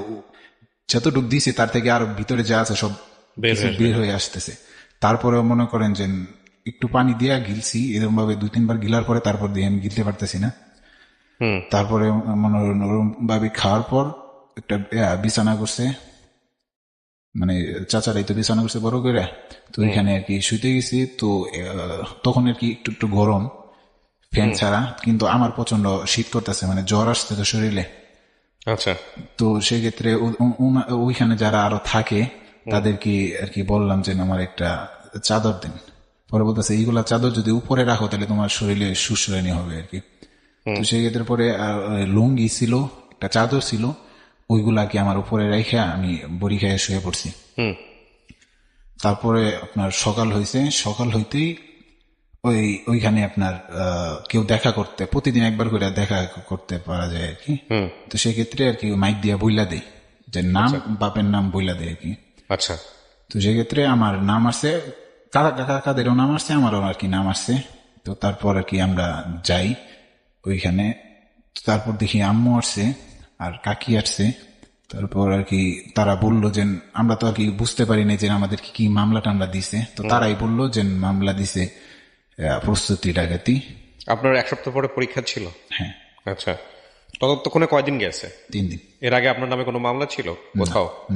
[SPEAKER 3] যতটুকু দিছি তার থেকে আরো ভিতরে যা আছে সব বের হয়ে আসতেছে। তারপরে মনে করেন যে একটু পানি দিয়া গিলছি, এরকম ভাবে 2-3 বার গিলার পরে তারপর দিয়ে আমি গিলতে পারতেছি না। তারপরে মনোরম ভাবে খাওয়ার পর একটা বিছানা করছে, মানে চাচারাই তো বিছানা করছে বড় করে। তো এখানে আর কি শুইতে গেছি। তো তখন আর কি একটু একটু গরম, ফ্যান ছাড়া, কিন্তু আমার প্রচন্ড শীত করতেছে, মানে জ্বর আসছে তো শরীরে।
[SPEAKER 2] আচ্ছা।
[SPEAKER 3] তো সেক্ষেত্রে ওইখানে যারা আরো থাকে তাদেরকে আর কি বললাম যে আমার একটা চাদর দিন। পরে বলতেছে এইগুলা চাদর যদি উপরে রাখো তাহলে তোমার শরীরে সুশ্রয়নী হবে আর কি। তো সেক্ষেত্রে পরে লুঙ্গি ছিল, একটা চাদর ছিল, ওইগুলা কি আমার উপরে রেখে আমি বড়ি খেয়ে শুয়ে পড়ছি। তারপরে আপনার সকাল হয়েছে, সকাল হইতেই ওইখানে আপনার কেউ দেখা করতে, প্রতিদিন একবার করে দেখা করতে পারা যায় আর কি। তো সেক্ষেত্রে আর কি মাইক দিয়া বইলা দেয় যে নাম, বাপের নাম বইলা দেয় আর কি।
[SPEAKER 2] আচ্ছা।
[SPEAKER 3] তো সেক্ষেত্রে আমার নাম আসছে, কাকাদেরও নাম আসছে, আমারও আর কি নাম আসছে। তো তারপর আর কি আমরা যাই ওইখানে। তারপর দেখি আম্মু আসছে আর কাকি আসছে। তারপর আর কি তারা বললো যে আমরা তো আর কি বুঝতে পারিনি যে আমাদের কি মামলা টামলা দিছে। তো তারাই বললো যে মামলা দিছে প্রস্তুতি ডাকাতি।
[SPEAKER 2] আপনার 1 সপ্তাহ পরে পরীক্ষা ছিল?
[SPEAKER 3] হ্যাঁ।
[SPEAKER 2] আচ্ছা, ততক্ষণে কয়দিন গেছে?
[SPEAKER 3] 3 দিন।
[SPEAKER 2] এর আগে আপনার নামে কোনো মামলা ছিল?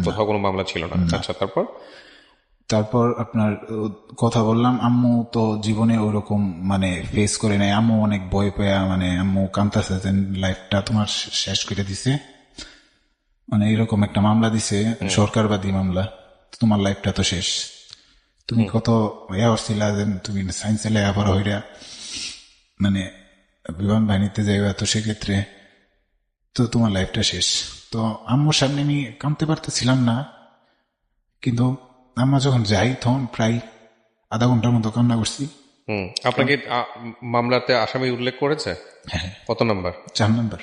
[SPEAKER 2] কোথাও কোনো মামলা ছিল না। আচ্ছা, তারপর
[SPEAKER 3] আপনার কথা বললাম, আম্মু তো জীবনে ওরকম মানে ফেস করে নাই। আম্মু অনেক ভয় পায়া, মানে আম্মু কান্তাছে যে লাইফটা তোমার শেষ করে দিছে, মানে এরকম একটা মামলা দিছে, সরকারবাদী মামলা, তোমার লাইফটা তো শেষ। তুমি কত ছিলা যে তুমি সায়েন্সে লেখাপড়া হইরা মানে বিমান বাহিনীতে যাইবা, তো সেক্ষেত্রে তো তোমার লাইফটা শেষ। তো আম্মুর সামনে আমি কাঁদতে পারতেছিলাম না, কিন্তু আমরা যখন যাই তখন প্রায় আধা ঘন্টার মতো কান্না করছি।
[SPEAKER 4] আপনাকে মামলাতে আসামি উল্লেখ করেছে?
[SPEAKER 3] হ্যাঁ,
[SPEAKER 4] কত নাম্বার?
[SPEAKER 3] 4 নাম্বার,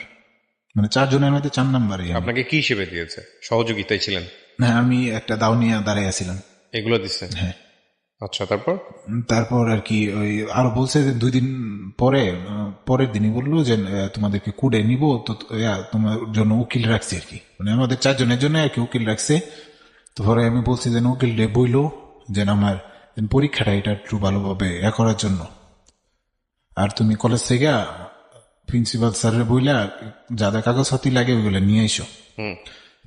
[SPEAKER 3] মানে 4 জনের মধ্যে 4 নাম্বারই।
[SPEAKER 4] আপনাকে কি হিসেবে দিয়েছে? সহযোগিতায় ছিলেন?
[SPEAKER 3] হ্যাঁ, আমি একটা দাও নিয়ে দাঁড়াই আছিলাম।
[SPEAKER 4] এগুলো দিচ্ছে?
[SPEAKER 3] হ্যাঁ।
[SPEAKER 4] আচ্ছা, তারপর?
[SPEAKER 3] তারপর আর কি ওই আরো বলছে যে 2 দিন পরে, পরের দিনই বললো যে তোমাদেরকে কুড়ে নিব, তো তোমার জন্য উকিল রাখছি আর কি, মানে আমাদের 4 জনের জন্য আর কি উকিল রাখছে। তো পরে আমি বলছি যে উকিল রে বইলো যে আমার পরীক্ষাটা এটা একটু ভালোভাবে করার জন্য, আর তুমি কলেজ থেকে প্রিন্সিপাল স্যারের বইলা যা যা কাগজপাতি লাগে ওইগুলো নিয়ে এসো।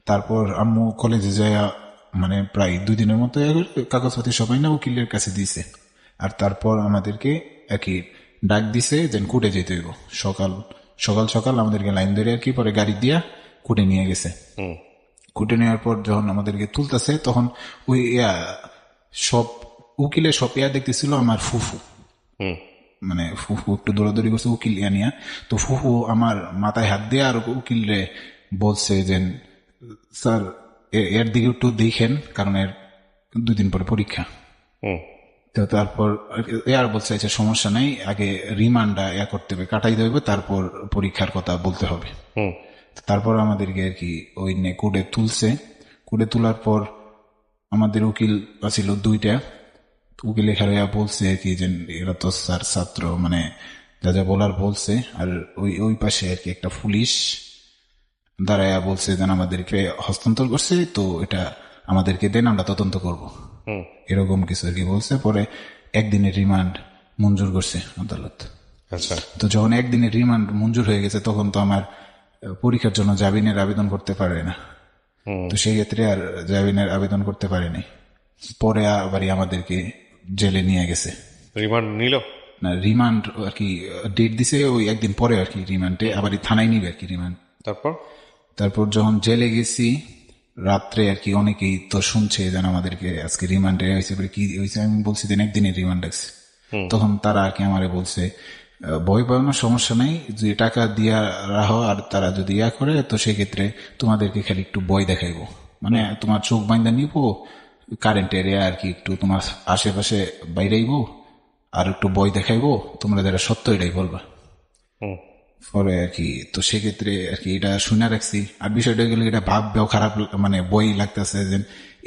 [SPEAKER 3] তারপর আম্মু কলেজে যায়, মানে প্রায় 2 দিনের মতো কাগজপাতি সবাই না উকিলের কাছে দিছে। আর তারপর আমাদেরকে আর কি ডাক দিছে যে কুটে যেতে হইব। সকাল সকাল আমাদেরকে লাইন ধরে আর কি পরে গাড়ি দিয়া কুটে নিয়ে গেছে। কুটে নেওয়ার পর যখন আমাদেরকে তুলতেছে তখন ওই সব উকিলের সব দেখতেছিল আমার ফুফু, মানে ফুফু একটু দৌড়াদৌড়ি করছে উকিল নিয়ে। তো ফুফু আমার মাথায় হাত দিয়ে আর উকিল রে বলছে যে স্যার এর দিকে একটু দেখেন, কারণ এর 2 দিন পরে পরীক্ষা। তো তারপর আর বলছে আচ্ছা সমস্যা নাই, আগে রিমান্ডটা করতে হবে, কাটাই দেবে, তারপর পরীক্ষার কথা বলতে হবে। তারপর আমাদেরকে আর কি ওই কোর্টে তুলছে। কোর্টে তোলার পর আমাদের উকিল ছিল 2টা। উকিল এখানে বলছে আর কি যে এরা তো স্যার ছাত্র, মানে যা যা বলার বলছে। আর ওই পাশে আর কি একটা পুলিশ দাঁড়ায়া বলছে যেন আমাদেরকে হস্তান্তর করছে, তো এটা আমাদেরকে দেন, আমরা তদন্ত করব, এরকম কিছু আর কি বলছে। পরে 1 দিনের রিমান্ড মঞ্জুর করছে আদালত।
[SPEAKER 4] আচ্ছা,
[SPEAKER 3] তো যখন 1 দিনের রিমান্ড মঞ্জুর হয়ে গেছে তখন তো আমার পরীক্ষার জন্য জামিনের আবেদন করতে পারে না, তো সেই ক্ষেত্রে আর জামিনের আবেদন করতে পারেনি। পরে আবারই আমাদেরকে জেলে নিয়ে গেছে।
[SPEAKER 4] রিমান্ড নিল
[SPEAKER 3] না, রিমান্ড আর কি ডেট দিছে ওই 1 দিন পরে আর কি রিমান্ডে আবারই থানায় নিবে আর কি রিমান্ড। তারপর যখন জেলে গেছি রাত্রে আর কি অনেকেই তো শুনছে যেন আমাদেরকে আজকে রিমান্ডে হয়েছে, কি হয়েছে আমি বলছি যে 1 দিনের রিমান্ড আছে। তখন তারা আর কি আমারে বলছে ভয় পাও না, সমস্যা নাই, যে টাকা দিয়া রাখো, আর তারা যদি করে তো সেক্ষেত্রে তোমাদেরকে খালি একটু ভয় দেখাইবো, মানে তোমার চোখ বাইন্দা নিব কারেন্ট এরিয়া আর কি, একটু তোমার আশেপাশে বাইরেইবো আর একটু ভয় দেখাইবো, তোমরা যারা সত্য এটাই বলবা। পরে আর কি তো সেক্ষেত্রে আর কি এটা শুনে রাখছি। আর বিষয়টা গেলে এটা ভাববেও খারাপ, মানে বই লাগতেছে যে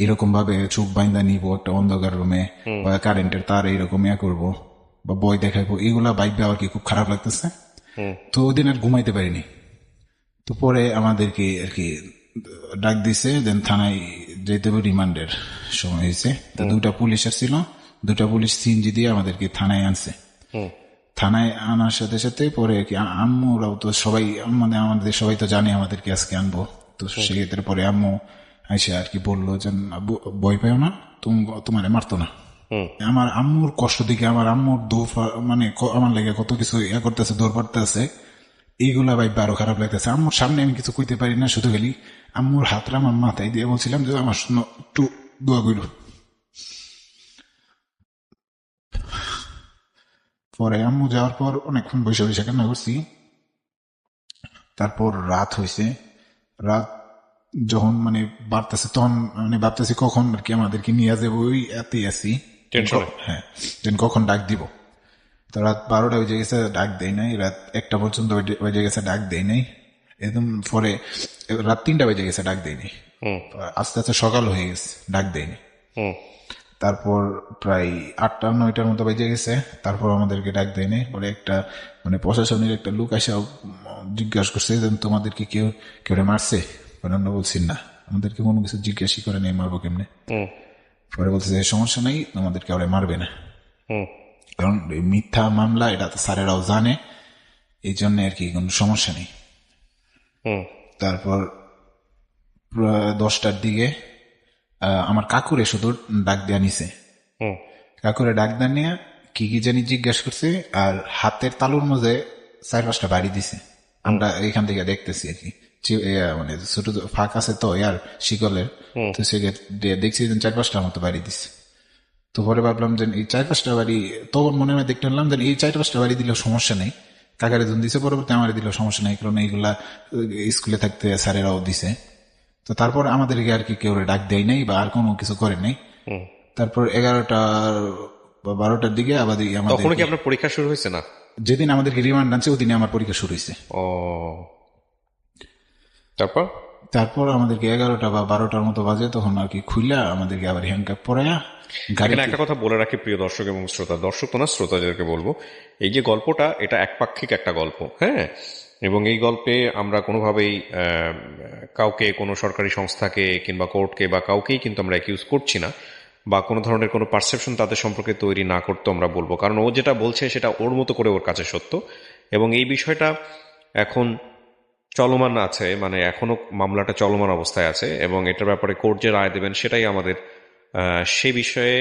[SPEAKER 3] এরকম ভাবে চোখ বাইন্দা নিব একটা অন্ধকার রুমে, বা কারেন্টের তার এইরকম করবো বা বই দেখাইবো, এগুলা ভাববে আর কি খুব খারাপ লাগতেছে। তো ওদিন আর ঘুমাইতে পারিনি। তো পরে আমাদেরকে আর কি ডাক দিছে, দেন থানায় যেতে হবে, রিমান্ডের সময় হয়েছে। তো 2টা পুলিশ আসছিল, 2টা পুলিশ সিএনজি দিয়ে আমাদেরকে থানায় আনছে। থানায় আনার সাথে সাথে পরে কি আম্মুরাও তো সবাই, মানে আমাদের সবাই তো জানে আমাদেরকে আজকে আনবো, তো সেক্ষেত্রে পরে আম্মু এসে আর কি বললো যে ভয় পেও না, তোমার মারতো না। আমার আম্মুর কষ্ট দিকে আমার আম্মুর মানে আমার লেগে কত কিছু করতেছে, দৌড় পাড়তেছে, এইগুলা ভাই আরো খারাপ লাগতেছে। আম্মুর সামনে আমি কিছু কইতে পারি না, শুধু খালি আম্মুর হাতটা আমার মাথায় দিয়ে বলছিলাম যে আমার একটু দোয়া কইল। পরে আম্মু যাওয়ার পর অনেকক্ষণ বসে বসে কান্না করছি। তারপর রাত হয়েছে, রাত যখন মানে বাড়তেছে তখন মানে ভাবতেছি কখন আর কি আমাদেরকে নিয়ে যাবো, ওই এতেই আছি। হ্যাঁ, কখন ডাক দিব। তো রাত 12টা বেজে গেছে, ডাক দেয় নাই। রাত 1টা পর্যন্ত বেজে গেছে, ডাক দেয় নাই। একদম পরে রাত 3টা বেজে গেছে, ডাক দেয়নি। আস্তে আস্তে সকাল হয়ে গেছে, ডাক দেয়নি। তারপর প্রায় 8টা-9টার মতো বেজে গেছে, তারপর আমাদেরকে ডাক দেয়নি। পরে একটা মানে প্রশাসনের একটা লোক এসে জিজ্ঞাসা করছে যে তোমাদেরকে কেউ মারছে? আমরা বলছি না, আমাদেরকে কোনো কিছু জিজ্ঞাসা করে নেই, মারবো কেমনে। পরে বলছে যে সমস্যা নাই, তোমাদেরকে ওরা মারবে না, কারণ মিথ্যা মামলা, এটা তো স্যারেরাও জানে, এই জন্য আর কি কোনো সমস্যা নেই। তারপর 10টার দিকে আমার কাকুরে শুধু ডাক দেয়া নিছে। কাকুরে ডাক দেয়া নিয়ে কি জানি জিজ্ঞাসা করছে, আর হাতের তালুর মধ্যে 4-5টা বাড়ি দিছে। আমরা এখান থেকে দেখতেছি আর কি, মানে ছোট ফাঁক আছে তো আর শিকলের, তো সেক্ষেত্রে দেখছি 4-5টার মতো বাড়ি দিছে। তো পরে ভাবলাম যে এই 4-5টা বাড়ি, তখন মনে হয় দেখতে পারলাম যে এই 4-5টা বাড়ি দিলেও সমস্যা নেই, কাকারে জন দিছে, পরবর্তী আমার দিলেও সমস্যা নেই, কারণ এইগুলা স্কুলে থাকতে স্যারেরাও দিছে। তো তারপর আমাদেরকে আর কি কেউ ডাক দেয় নাই বা আর কোনো কিছু করে নাই। তারপর 11টা বা 12টার দিকে আবার
[SPEAKER 4] তখন কি আপনার পরীক্ষা শুরু হয়েছে না?
[SPEAKER 3] যেদিন আমাদেরকে রিমান্ড আনছে ওদিনে আমার পরীক্ষা শুরু হয়েছে।
[SPEAKER 4] ও, তারপর
[SPEAKER 3] আমাদেরকে 11টা বা 12টার মতো বাজে, তখন আর কি খুইলা আমাদেরকে আবার হ্যান্ডকাপ পরায়া
[SPEAKER 4] এখানে একটা কথা বলে রাখি প্রিয় দর্শক এবং শ্রোতা, দর্শক তো না, শ্রোতা যাদেরকে বলবো, এই যে গল্পটা, এটা একপাক্ষিক একটা গল্প, হ্যাঁ, এবং এই গল্পে আমরা কোনোভাবেই কাউকে, কোনো সরকারি সংস্থাকে কিংবা কোর্টকে বা কাউকেই কিন্তু আমরা অ্যাকিউজ করছি না, বা কোনো ধরনের কোনো পারসেপশন তাদের সম্পর্কে তৈরি না করতে আমরা বলবো, কারণ ও যেটা বলছে সেটা ওর মতো করে ওর কাছে সত্য, এবং এই বিষয়টা এখন চলমান আছে, মানে এখনো মামলাটা চলমান অবস্থায় আছে, এবং এটার ব্যাপারে কোর্ট যে রায় দেবেন সেটাই আমাদের, সে বিষয়ে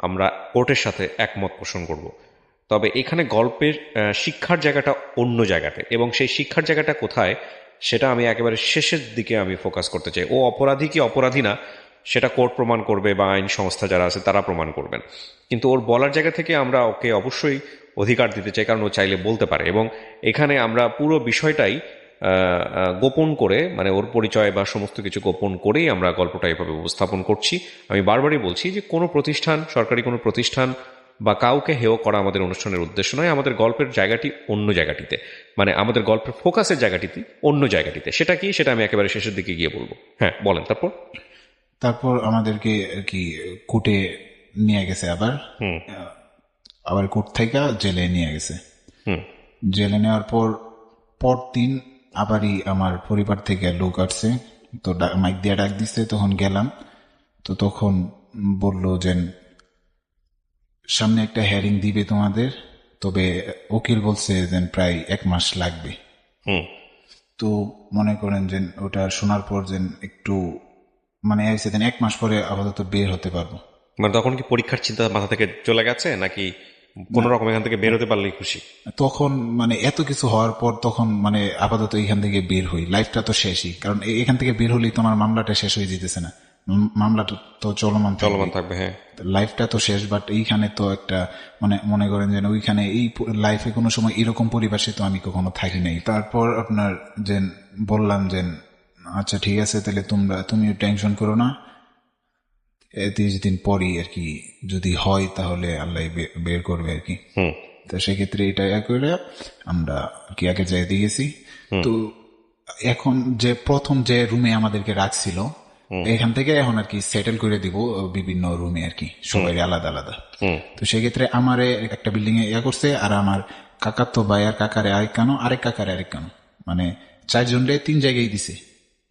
[SPEAKER 4] আমরা কোর্টের সাথে একমত পোষণ করব। তবে এখানে গল্পের শিক্ষার জায়গাটা অন্য জায়গাতে, এবং সেই শিক্ষার জায়গাটা কোথায় সেটা আমি একেবারে শেষের দিকে আমি ফোকাস করতে চাই। ও অপরাধী কি অপরাধী না সেটা কোর্ট প্রমাণ করবে বা আইন সংস্থা যারা আছে তারা প্রমাণ করবেন, কিন্তু ওর বলার জায়গা থেকে আমরা ওকে অবশ্যই অধিকার দিতে চাই, কারণ ও চাইলে বলতে পারে, এবং এখানে আমরা পুরো বিষয়টাই গোপন করে, মানে ওর পরিচয় বা সমস্ত কিছু গোপন করেই আমরা গল্পটা এভাবে উপস্থাপন করছি। আমি বারবারই বলছি যে কোনো প্রতিষ্ঠান, সরকারি কোনো প্রতিষ্ঠান বা কাউকে হেয় করা আমাদের অনুষ্ঠানের উদ্দেশ্য নয়। আমাদের গল্পের জায়গাটি অন্য জায়গাটিতে, মানে আমাদের গল্পের ফোকাসের জায়গাটিতে অন্য জায়গাটিতে। সেটা কি, সেটা আমি একেবারে শেষের দিকে গিয়ে বলবো। হ্যাঁ, বলেন।
[SPEAKER 3] তারপর আমাদেরকে আর কি কোর্টে নিয়ে গেছে, আবার কোর্ট থেকে জেলে নিয়ে গেছে। জেলে নেওয়ার পরদিন আবারই আমার পরিবার থেকে লোক আসছে, তো মাইক দিয়ে ডাক দিচ্ছে, তখন গেলাম। তো তখন বললো যে সামনে একটা হেয়ারিং দিবে তোমাদের, তবে উকিল বলছে যে প্রায় 1 মাস লাগবে। তো মনে করেন যে ওটা শোনার পর যে একটু মানে 1 মাস পরে আপাতত বের হতে পারবো।
[SPEAKER 4] মানে তখন কি পরীক্ষার চিন্তা মাথা থেকে চলে গেছে, নাকি কোন রকম এখান থেকে বের হতে পারলেই খুশি?
[SPEAKER 3] তখন মানে এত কিছু হওয়ার পর তখন মানে আপাতত এখান থেকে বের হই, লাইফটা তো শেষই, কারণ এখান থেকে বের হলেই তোমার মামলাটা শেষ হয়ে যেতেছে না, মামলাটা তো চলমান
[SPEAKER 4] থাকবে। হ্যাঁ,
[SPEAKER 3] লাইফটা তো শেষ, বাট এইখানে তো একটা মানে মনে করেন যে ওইখানে এই লাইফে কোনো সময় এরকম পরিবেশে তো আমি কখনো থাকি নাই। তারপর আপনার যে বললাম যে আচ্ছা ঠিক আছে, তাহলে তুমি টেনশন করো না, 30 দিন পরই আর কি যদি হয় তাহলে আল্লাহ বের করবে আর কি। তো সেক্ষেত্রে এটা করে আমরা কি আগে যাই দিয়েছি। তো এখন যে প্রথম যে রুমে আমাদেরকে রাখছিল, এখান থেকে এখন আর কি সেটেল করে দিব বিভিন্ন রুমে আর কি, সবাই আলাদা আলাদা। তো সেক্ষেত্রে আমার একটা বিল্ডিং এ করছে, আর আমার কাকার তো ভাই আর কাকারে আরেক কানো, আরেক কাকারে আরেক কানো, মানে 4 জনরে 3 জায়গায় দিছে।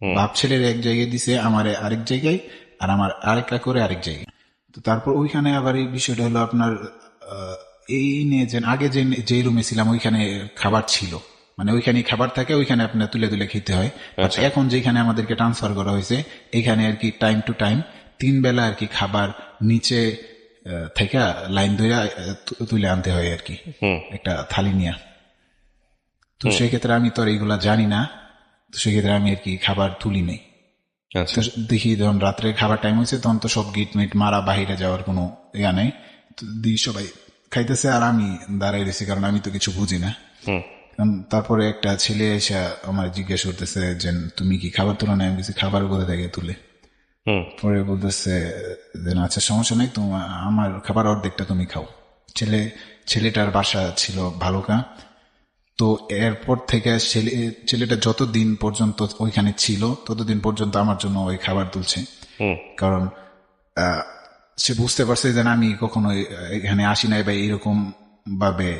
[SPEAKER 3] বাপ ছেলের এক জায়গায় দিছে, আমার আরেক জায়গায়, আর আমার আরেক কাকুরে আরেক জায়গায়। তো তারপর ওইখানে আবার এই বিষয়টা হলো আপনার এই নিয়ে যে আগে যে রুমে ছিলাম ওইখানে খাবার ছিল, মানে ওইখানে খাবার থাকে, ওইখানে আপনার তুলে তুলে খেতে হয়। আচ্ছা, এখন যেখানে আমাদেরকে ট্রান্সফার করা হয়েছে এখানে আর কি টাইম টু টাইম 3 বেলা আর কি খাবার নিচে থেকে লাইন ধরে তুলে আনতে হয় আর কি, একটা থালি নিয়ে। তো সেক্ষেত্রে আমি তো আর এইগুলা জানি না, তো সেক্ষেত্রে আমি আর কি খাবার তুলি নেই। দেখি যখন রাত্রে খাবার টাইম হয়েছে তখন তো সব গিট মিট মারা, বাহিরে যাওয়ার কোনো ইয়া নেই, সবাই খাইতেছে আর আমি দাঁড়াই রয়েছি, কারণ আমি তো কিছু বুঝি না। তারপরে একটা ছেলে এসে আমার জিজ্ঞেস করতেছে যে তুমি কি খাবার তোলা নাই? আমি কিছু খাবার কোথা থেকে তুলে, পরে বলতেছে যে আচ্ছা সমস্যা নেই, আমার খাবার অর্ধেকটা তুমি খাও। ছেলেটার বাসা ছিল ভালুকা। তো এরপর থেকে ছেলেটা যতদিন পর্যন্ত ওইখানে ছিল ততদিন পর্যন্ত আমার জন্য ওই খাবার তুলছে, কারণ সে বুঝতে পারছে যে আমি কখনো এখানে আসি নাই বা এরকম ভাবে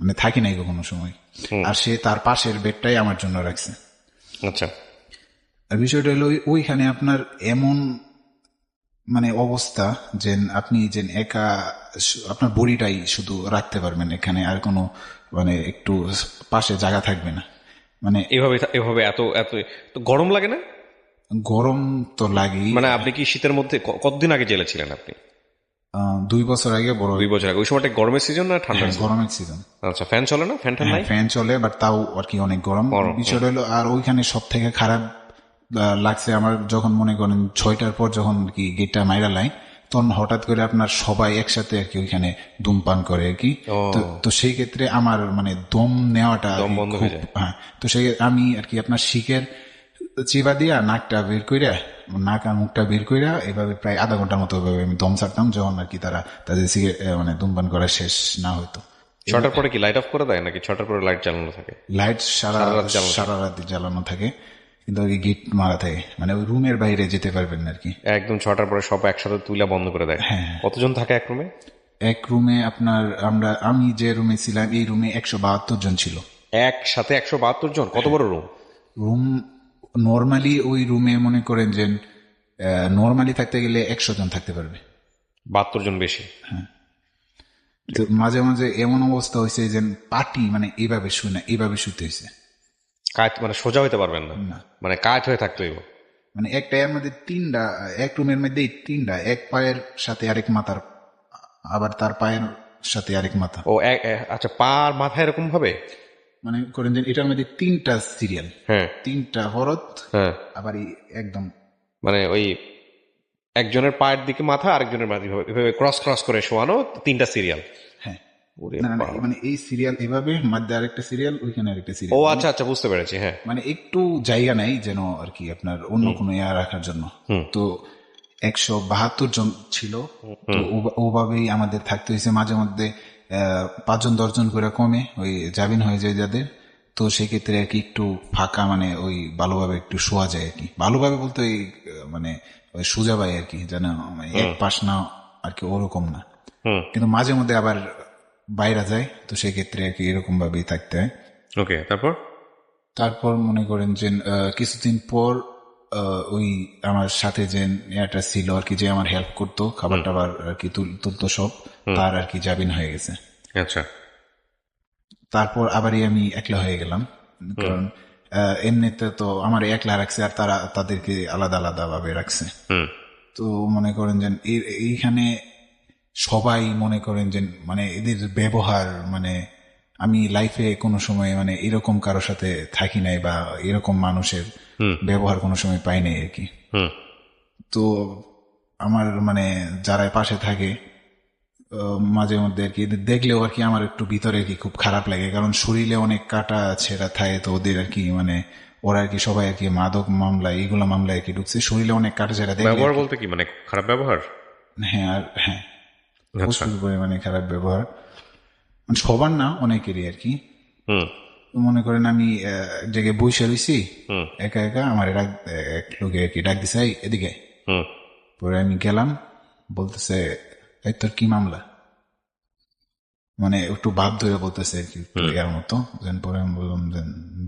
[SPEAKER 3] মানে থাকি নাই কখনো সময়, আর সে তার পাশের বেডটাই আমার জন্য রাখছে।
[SPEAKER 4] আচ্ছা,
[SPEAKER 3] আর বিষয়টা হলো ওইখানে আপনার এমন মানে অবস্থা যে আপনি যে একা আপনার বডিটাই শুধু রাখতে পারবেন এখানে, আর কোনো মানে একটু পাশে জায়গা থাকবে না। মানে
[SPEAKER 4] এভাবে এত এত তো গরম লাগে না?
[SPEAKER 3] গরম তো লাগে।
[SPEAKER 4] মানে আপনি কি শীতের মধ্যে কতদিন আগে জেলে ছিলেন আপনি?
[SPEAKER 3] 2 বছর আগে।
[SPEAKER 4] 2 বছর আগে। ওই সময়টা গরমের সিজন না ঠান্ডার?
[SPEAKER 3] গরমের সিজন।
[SPEAKER 4] আচ্ছা, ফ্যান চলে না? ফ্যান নাই?
[SPEAKER 3] ফ্যান চলে, বাট তাও আর কি অনেক গরম। বিষয়টা হলো, আর ওইখানে সব থেকে খারাপ লাগছে আমার যখন মনে করেন 6টার পর যখন কি গেটটা মাইরা লাই, তখন হঠাৎ করে আপনার সবাই একসাথে আর কি ওইখানে ধূমপান করে আর কি। তো সেই ক্ষেত্রে আমার মানে দম নেওয়াটা,
[SPEAKER 4] হ্যাঁ,
[SPEAKER 3] তো সেই আমি আর কি আপনার শিখের চিবা দিয়া নাকটা বের কইরা, নাক আর মুখটা বের কইরা এভাবে প্রায় আধা ঘন্টার মতো এভাবে আমি দম ছাড়তাম, যখন আর কি তারা তাদের সিগারেট মানে ধূমপান করা শেষ না হইতো।
[SPEAKER 4] 6টার পরে কি লাইট অফ করে দেয় নাকি 6টার পরে লাইট চালানো থাকে?
[SPEAKER 3] লাইট সারা রাত জ্বালানো থাকে, কিন্তু ওই গেট মারা থাকে, মানে ওই রুমের বাইরে যেতে পারবেন না আর কি।
[SPEAKER 4] একদম 6টার পরে সব একসাথে তুইলা বন্ধ করে দেয়।
[SPEAKER 3] হ্যাঁ।
[SPEAKER 4] কতজন থাকে এক রুমে?
[SPEAKER 3] এক রুমে আপনার আমি যে রুমে ছিলাম এই রুমে 172 জন ছিল।
[SPEAKER 4] একসাথে 172 জন? কত বড় রুম?
[SPEAKER 3] রুম নর্মালি ওই রুমে মনে করেন যে নর্মালি থাকতে গেলে 100 জন থাকতে পারবে।
[SPEAKER 4] 72 জন বেশি।
[SPEAKER 3] তো মাঝে মাঝে এমন অবস্থা হয়েছে যে পার্টি মানে এইভাবে শুই না, এইভাবে শুতে হয়েছে।
[SPEAKER 4] কাজ মানে সোজা হইতে পারবেন না, মানে কাজ হয়ে থাকতে হইব।
[SPEAKER 3] মানে একটা এর মধ্যে তিনটা, এক রুমের মধ্যে তিনটা, এক পায়ের সাথে আরেক মাথার, আবার তার পায়ের সাথে আরেক মাথা।
[SPEAKER 4] ও আচ্ছা, পা আর মাথা এরকম ভাবে
[SPEAKER 3] মানে করেন যে এটার মধ্যে 3টা সিরিয়াল,
[SPEAKER 4] হ্যাঁ
[SPEAKER 3] 3টা হরত,
[SPEAKER 4] হ্যাঁ,
[SPEAKER 3] আবার একদম
[SPEAKER 4] মানে ওই একজনের পায়ের দিকে মাথা, আরেকজনের মাথা, এভাবে ক্রস ক্রস করে শোয়ানো 3টা সিরিয়াল।
[SPEAKER 3] হ্যাঁ
[SPEAKER 4] ওরে
[SPEAKER 3] না,
[SPEAKER 4] বাবা।
[SPEAKER 3] মানে এই সিরিয়াল এভাবে মধ্যে আরেকটা সিরিয়াল, ওইখানে আরেকটা
[SPEAKER 4] ও
[SPEAKER 3] সিরিয়াল।
[SPEAKER 4] আচ্ছা আচ্ছা, বুঝতে পেরেছি। হ্যাঁ,
[SPEAKER 3] মানে একটু জায়গা নাই যেন আর কি আপনার অন্য কোনো ইয়া রাখার জন্য। তো 172 জন ছিল, তো ওভাবেই আমাদের থাকতে হয়েছে। মাঝে মধ্যে 5 জন 10 জন করে কমে, ওই জাবিন হয়ে যায় যাদের, তো সেক্ষেত্রে আর কি একটু ফাঁকা, মানে ওই ভালোভাবে একটু শোয়া যায় আর কি। ভালোভাবে বলতে ওই মানে ওই সোজা পায় আর কি, যেন এক পাশ না আর কি, ওরকম না। কিন্তু মাঝে মধ্যে আবার বাইরে যায়, তো সেক্ষেত্রে আর কি এরকম ভাবেই থাকতে হয়।
[SPEAKER 4] ওকে। তারপর
[SPEAKER 3] মনে করেন যে কিছুদিন পর ওই আমার সাথে যে এটা ছিল আর কি, যে আমার হেল্প করতো, খাবার টাবার আর কি তুলতো সব, তার আর কি জাবিন হয়ে গেছে।
[SPEAKER 4] আচ্ছা।
[SPEAKER 3] তারপর আবারই আমি একলা হয়ে গেলাম, কারণ এমনিতে তো আমার একলা রাখছে, আর তারা তাদেরকে আলাদা আলাদা ভাবে রাখছে। তো মনে করেন যে এইখানে সবাই মনে করেন যে মানে এদের ব্যবহার, মানে আমি লাইফে কোনো সময় মানে এরকম কারোর সাথে থাকি নাই, বা এরকম মানুষের ব্যবহার কোনো সময় পাই নাই আর কি। তো আমার মানে যারা পাশে থাকে মাঝে মধ্যে আর কি এদের দেখলেও আর কি আমার একটু ভিতরে আর কি খুব খারাপ লাগে, কারণ শরীরে অনেক কাটা ছেঁড়া থাকে, তো ওদের আর কি মানে ওরা আর কি সবাই আর কি মাদক মামলা, এইগুলো মামলায় আর কি ঢুকছে, শরীরে অনেক কাটা ছেঁড়া দেখলে।
[SPEAKER 4] ব্যবহার বলতে কি, মানে খারাপ ব্যবহার?
[SPEAKER 3] হ্যাঁ, আর হ্যাঁ, প্রচুর পরিমাণে খারাপ ব্যবহার, মানে সবার না, অনেকেরই আর কি। মনে করেন আমি এক জায়গায় বসে রয়েছি একা একা, আমার এক লোকে আর কি ডাক দিছে, এদিকে। পরে আমি গেলাম, বলতেছে এই তোর কি মামলা, মানে একটু ভাব ধরে বলতেছে আর কি, এর মতো। পরে আমি বললাম যে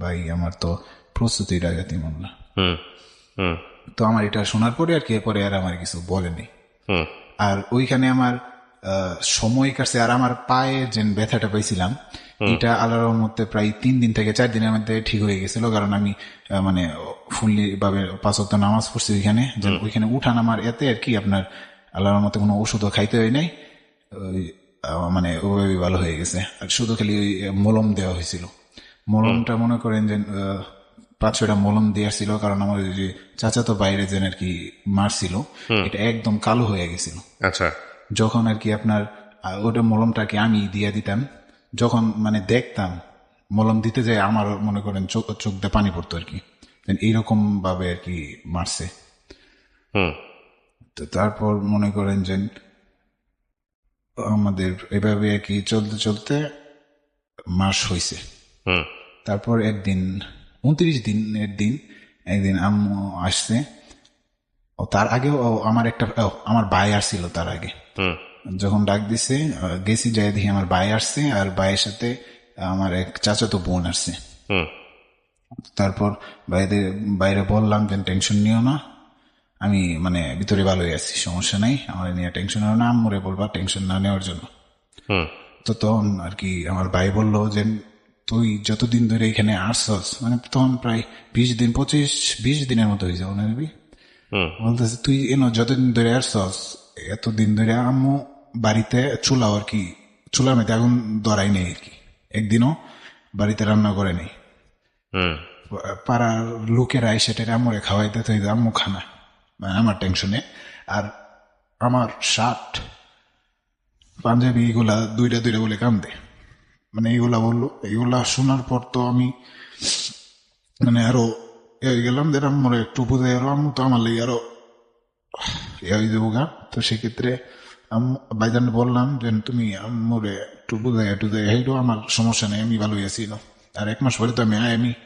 [SPEAKER 3] ভাই আমার তো প্রস্তুতি ডাকাতি মামলা। তো আমার এটা শোনার পরে আর কি এরপরে আর আমার কিছু বলেনি। আর ওইখানে আমার সময় কাটছে, আর আমার পায়ে যে ব্যথাটা পাইছিলাম এটা আল্লাহর মধ্যে প্রায় 3 দিন থেকে 4 দিনের মধ্যে ঠিক হয়ে গেছিল, কারণ আমি মানে ফুললি ভাবে 5 ওয়াক্ত নামাজ পড়ছি ওইখানে। ওইখানে উঠা নামার এতে আর কি আপনার আল্লাহর মধ্যে কোনো ওষুধও খাইতে হয় নাই, মানে ওভাবে ভালো হয়ে গেছে। আর শুধু খালি ওই মলম দেওয়া হয়েছিল, মলমটা মনে করেন যে 5-6টা মলম দেওয়া ছিল, কারণ আমার যে চাচাতো বাইরে যেন আর কি মারছিল, এটা একদম কালো হয়ে গেছিল।
[SPEAKER 4] আচ্ছা।
[SPEAKER 3] যখন আর কি আপনার ওটা মলমটাকে আমি দিয়ে দিতাম, যখন মানে দেখতাম মলম দিতে যায়, আমার মনে করেন চোখ দিয়ে পানি পড়তো আর কি, এইরকম ভাবে আর কি মারছে। তো তারপর মনে করেন যে আমাদের এভাবে আর কি চলতে চলতে মাস হয়েছে। তারপর একদিন 29 দিনের দিন একদিন আম্মু আসছে, ও তার আগেও আমার ভাই আসছিল তার আগে। যখন ডাক দিছে গেছি, যাই দেখি আমার ভাই আসছে, আর ভাইয়ের সাথে আমার এক চাচাতো বোন আসছে। তারপর বাইরে বললাম যে টেনশন নিও না, আমি মানে ভিতরে ভালোই আছি, সমস্যা নাই, আমার নিয়ে টেনশন নিও না, আম্মুরে বলবা টেনশন না নেওয়ার জন্য। তো তখন আর কি আমার ভাই বললো যে তুই যতদিন ধরে এখানে আসছস, মানে তখন প্রায় 20 দিনের মতো হয়েছে মনে হবি। বলতেছে তুই যতদিন ধরে আসছস, এতদিন ধরে আম্মু বাড়িতে চুলা আর কি, চুলার মধ্যে আগুন ধরাই নেই আর কি, একদিনও বাড়িতে রান্না করে নেই। পাড়ার লোকেরা সেটা আম্মুরে খাওয়াইতে, তো আম্মু খানা, মানে আমার টেনশনে। আর আমার শার্ট পাঞ্জাবি এগুলা দুইটা বলে কান্দে, মানে এইগুলা বললো। এইগুলা শোনার পর তো আমি মানে আরো গেলাম যে আম্মুরে একটু বুঝে এলো, আম্মু তো আমার লেগে আরো হয়ে যাবো গা। তো সেক্ষেত্রে ভাইজান বললাম যে তুমি আম্মুরে একটু বুঝাই টুজাই হেইডো, আমার সমস্যা নেই, আমি ভালো আছি না। আর 1 মাস পরে তো আমি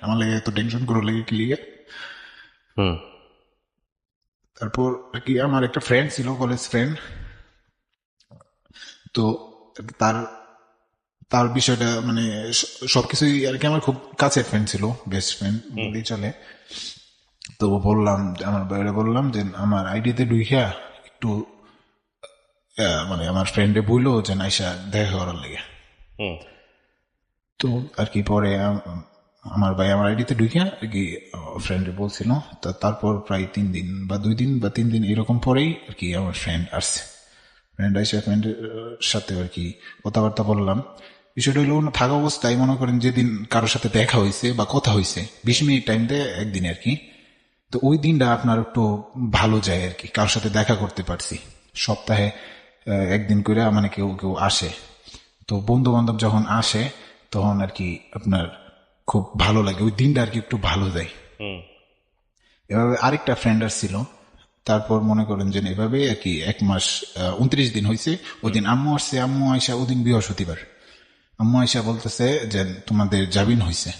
[SPEAKER 3] আমার লেগে এত টেনশন করে লেগে কি লিগে।
[SPEAKER 4] হুম
[SPEAKER 3] তারপর আর কি আমার একটা ফ্রেন্ড ছিল, কলেজ ফ্রেন্ড। তো তার তার বিষয়টা মানে সবকিছুই আর কি আমার খুব কাছের ফ্রেন্ড ছিল, বেস্ট ফ্রেন্ড বলেই চলে। তো বললাম, আমার বাইরে বললাম যে আমার আইডিতে ঢুইয়া একটু মানে আমার ফ্রেন্ডে বললো যে নাইসা দেখা করার লেগে।
[SPEAKER 4] হুম
[SPEAKER 3] তো আর কি পরে আমার ভাই আমার আইডিতে ঢুকিয়া আর কি ফ্রেন্ডে বলছিল। তারপর প্রায় 3 দিন বা 2 দিন বা 3 দিন এরকম পরেই আর কি আমার ফ্রেন্ড আসছে। ফ্রেন্ড আসে, ফ্রেন্ডের সাথে আর কি কথাবার্তা বললাম। বিষয়টা হলো থাকা অবস্থায় মনে করেন যেদিন কারোর সাথে দেখা হয়েছে বা কথা হয়েছে 20 মিনিট টাইম দেয় একদিন আর কি। তো ওই দিনটা আপনার একটু ভালো যায় আর কি, কারোর সাথে দেখা করতে পারছি। সপ্তাহে একদিন করে মানে কেউ কেউ আসে। তো বন্ধু বান্ধব যখন আসে তখন আর কি আপনার খুব ভালো লাগে, ওই দিনটা আর কি একটু ভালো যায়।
[SPEAKER 4] হুম
[SPEAKER 3] এভাবে আরেকটা ফ্রেন্ড আসছিল। তারপর মনে করেন যে এভাবে আর কি 1 মাস 29 দিন হয়েছে। ওই দিন আম্মু আসছে, আম্মু আয়সা ওদিন বৃহস্পতিবার, আম্মু আয়সা বলতেছে যে তোমাদের জামিন হয়েছে।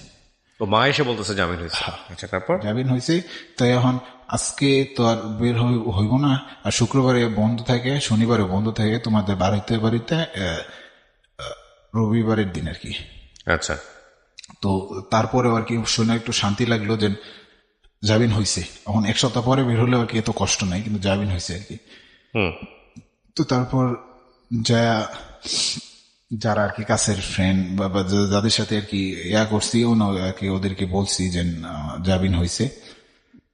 [SPEAKER 4] তো মা এসে বলতেছে জামিন হয়েছে। আচ্ছা, তারপর?
[SPEAKER 3] জামিন হয়েছে। তো এখন আজকে তো আর বের হইব না, আর শুক্রবারে বন্ধ থাকে, শনিবারে বন্ধ থাকে, তোমাদের বাড়িতে বাড়িতে রবিবারের দিন আর কি।
[SPEAKER 4] আচ্ছা।
[SPEAKER 3] তো তারপরেও আর কি শুনে একটু শান্তি লাগলো যে জামিন হয়েছে। এখন 1 সপ্তাহ পরে বের হলেও আর কি এত কষ্ট নাই, কিন্তু জামিন হয়েছে আর কি।
[SPEAKER 4] হুম
[SPEAKER 3] তো তারপর যারা আর কি কাছের ফ্রেন্ড বা যাদের সাথে আর কি করছি আর কি ওদেরকে বলছি যে জামিন হয়েছে।